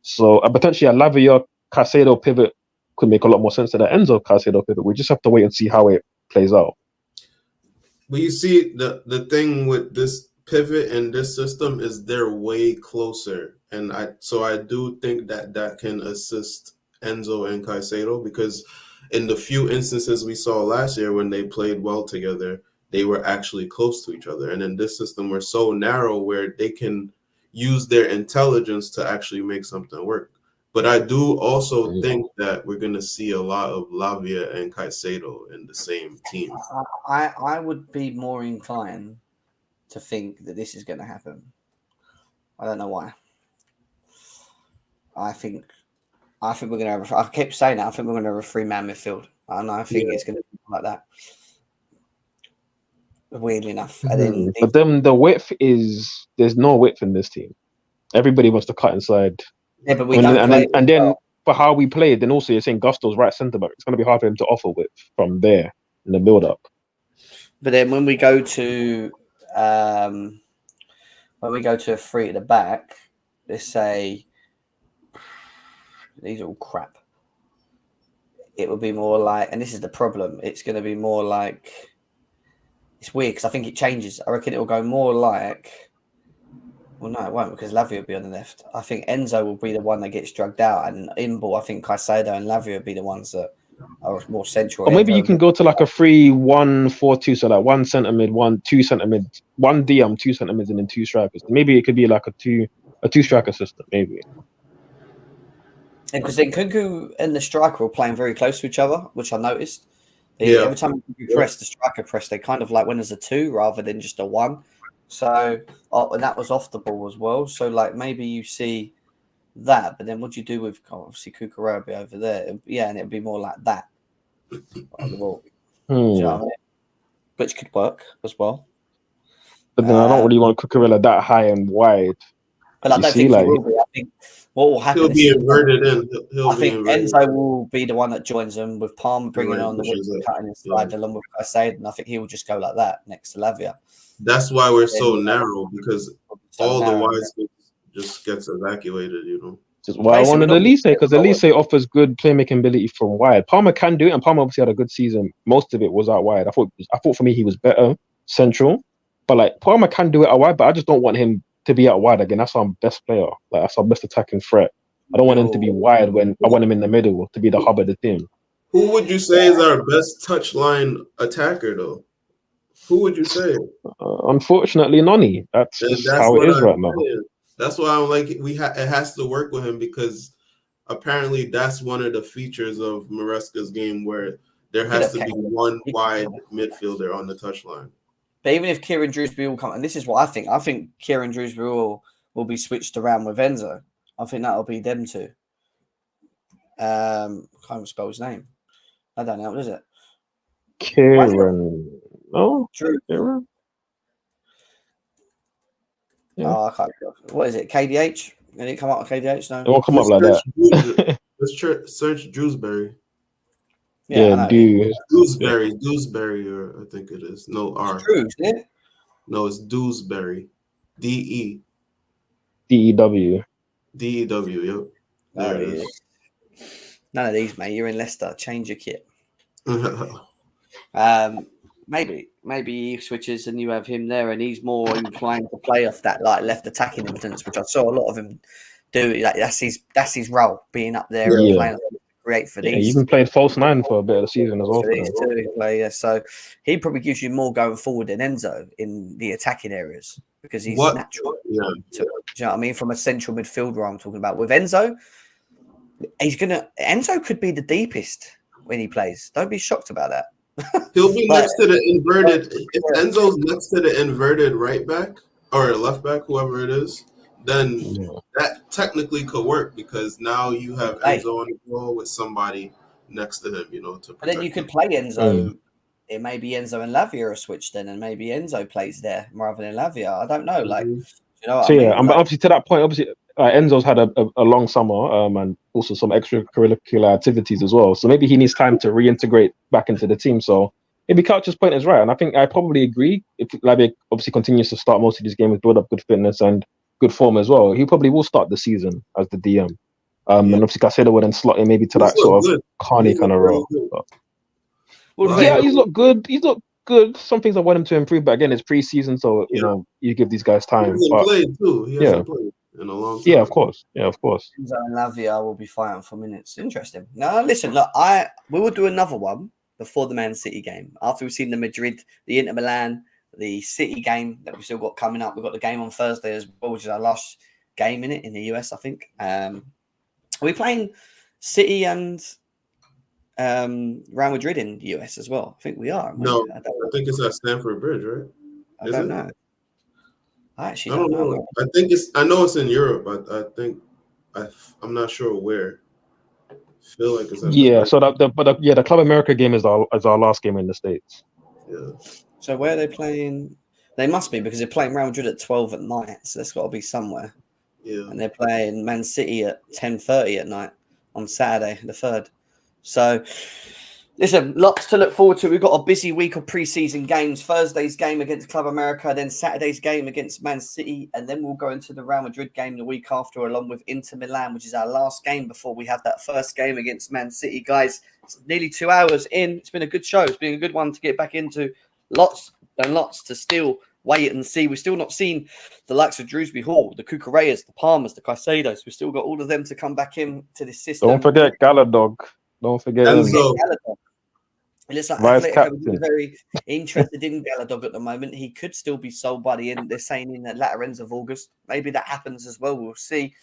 So potentially a Lavia Caicedo pivot could make a lot more sense than the Enzo Caicedo pivot. We just have to wait and see how it plays out. But you see, the thing with this pivot and this system is they're way closer, and I do think that can assist Enzo and Caicedo, because in the few instances we saw last year when they played well together, they were actually close to each other. And in this system, we're so narrow where they can use their intelligence to actually make something work. But I do also think that we're going to see a lot of Lavia and Caicedo in the same team. I would be more inclined to think that this is going to happen. I don't know why. I think we're going to have. I keep saying that. I think we're going to have a 3-man midfield, and I think it's going to be like that. Weirdly enough, and then but then the width there's no width in this team. Everybody wants to cut inside. Yeah, but we don't play. And then for how we play, then also you're saying Gusto's right centre back. It's going to be hard for him to offer width from there in the build up. But then when we go to a 3 at the back, let's say these are all crap. It will be more like, and this is the problem. It's going to be more like. It's weird because I think it changes. I reckon it will go more like. Well, no, it won't, because Lavia will be on the left. I think Enzo will be the one that gets drugged out, and in ball, I think Caicedo and Lavia will be the ones that are more central. Or maybe you can go to like a 3-1-4-2, so like 1 centre mid, 2 centre mid, 1 DM, 2 centre mids, and then 2 strikers. Maybe it could be like a two striker system, maybe. And because then Nkunku and the striker are playing very close to each other, which I noticed. Every time you press the striker press, they kind of like when there's a 2 rather than just a 1. So, and that was off the ball as well. So, like, maybe you see that, but then what do you do with, obviously, Cucurella be over there? Yeah, and it would be more like that on the ball. Do you know what I mean? Which could work as well. But then I don't really want Cucurella that high and wide. But I don't think he will be. I think what will happen He'll be inverted in. I think Enzo will be the one that joins them, with Palmer bringing on the width, cutting inside along with Caicedo, and I think he will just go like that next to Lavia. That's why we're so narrow, because all the wide just gets evacuated, you know. Just why I wanted Elise, because Elise offers good playmaking ability from wide. Palmer can do it, and Palmer obviously had a good season. Most of it was out wide. I thought for me he was better central, but like Palmer can do it out wide, but I just don't want him to be out wide again. That's our best player. Like that's our best attacking threat. I don't want him to be wide when I want him in the middle to be the hub of the team. Who would you say is our best touchline attacker, though? Who would you say? Unfortunately, Noni. That's how it is right now. That's why I'm like, it has to work with him, because apparently that's one of the features of Maresca's game, where there has to be one wide midfielder on the touchline. But even if Kieran Dewsbury will come, and this is what I think Kieran Dewsbury will be switched around with Enzo. I think that'll be them two. Can't even spell his name. I don't know, what is it? Kieran. Oh, Drew. Kieran. Yeah. Oh, I can't. What is it? KDH? Did it come up with KDH? No. It won't come up like that. Let's search Dewsbury. Yeah, Dewsbury, or I think it is. No R. Drews, isn't it? No, it's Dewsbury. DE. DEW. DEW, yep. There it is. None of these, mate. You're in Leicester. Change your kit. Maybe he switches and you have him there, and he's more inclined to play off that like left attacking impotence, which I saw a lot of him do. Like that's his role, being up there and playing create for Yeah, he these. even played false nine for a bit of the season as well. For these two players, so he probably gives you more going forward than Enzo in the attacking areas because he's natural. Yeah. Do you know what I mean? From a central midfielder, I'm talking about. With Enzo, Enzo could be the deepest when he plays. Don't be shocked about that. He'll be next to the inverted. If Enzo's next to the inverted right back or left back, whoever it is, then that technically could work because now you have Enzo on the ball with somebody next to him, to protect. And then you could play Enzo. It may be Enzo and Lavia are switched then, and maybe Enzo plays there rather than Lavia. I don't know. Like, you know what I mean? But obviously to that point, obviously Enzo's had a long summer and also some extracurricular activities as well. So maybe he needs time to reintegrate back into the team. So maybe Couch's point is right, and I think I probably agree. If Lavia obviously continues to start most of these games, build up good fitness and good form as well, he probably will start the season as the DM. And obviously Caicedo would then slot in maybe to that sort of Carney kind of role. He's looked good. He's looked good. Some things I want him to improve, but again, it's preseason, so you give these guys time. He hasn't played too. He hasn't played in a long time. Yeah, of course. Enzo and Lavia will be fighting for minutes. Interesting. Now, listen, look, we will do another one before the Man City game. After we've seen the Madrid, the Inter Milan, the City game that we've still got coming up. We've got the game on Thursday as well, which is our last game in the US, I think. Are we playing City and Real Madrid in the US as well? I think we are. No, I think it's at Stamford Bridge, right? I don't know. I actually don't know. I know it's in Europe. I'm not sure where. I feel like it's at so the Club America game is our last game in the States. Yeah. So where are they playing? They must be because they're playing Real Madrid at 12 at night. So that's got to be somewhere. Yeah. And they're playing Man City at 10:30 at night on Saturday, the 3rd. So, listen, lots to look forward to. We've got a busy week of preseason games. Thursday's game against Club America, then Saturday's game against Man City, and then we'll go into the Real Madrid game the week after, along with Inter Milan, which is our last game before we have that first game against Man City. Guys, it's nearly 2 hours in. It's been a good show. It's been a good one to get back into. Lots and lots to still wait and see. We've still not seen the likes of Drewsbury Hall, the Cucureas, the Palmers, the Caicedos. We've still got all of them to come back into this system. Don't forget Galadog. Don't forget him. It looks like Vice Atletico captain. are very interested in Galadog at the moment. He could still be sold by the end. They're saying in the latter ends of August. Maybe that happens as well. We'll see.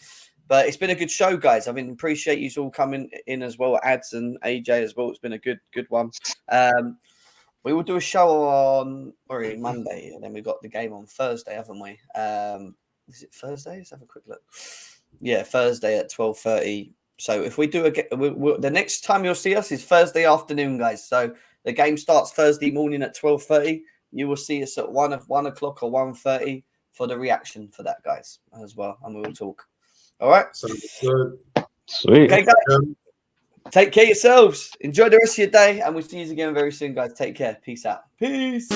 But it's been a good show, guys. I mean, appreciate you all coming in as well, Ads and AJ as well. It's been a good one. We will do a show on Monday, and then we've got the game on Thursday, haven't we? Is it Thursday? Let's have a quick look. Yeah, Thursday at 12:30. So if we do the next time you'll see us is Thursday afternoon, guys. So the game starts Thursday morning at 12:30. You will see us at 1 o'clock or 1:30 for the reaction for that, guys, as well, and we will talk. All right. Sounds good. Sweet. Okay, guys. Take care of yourselves. Enjoy the rest of your day, and we'll see you again very soon, guys. Take care. Peace out. Peace.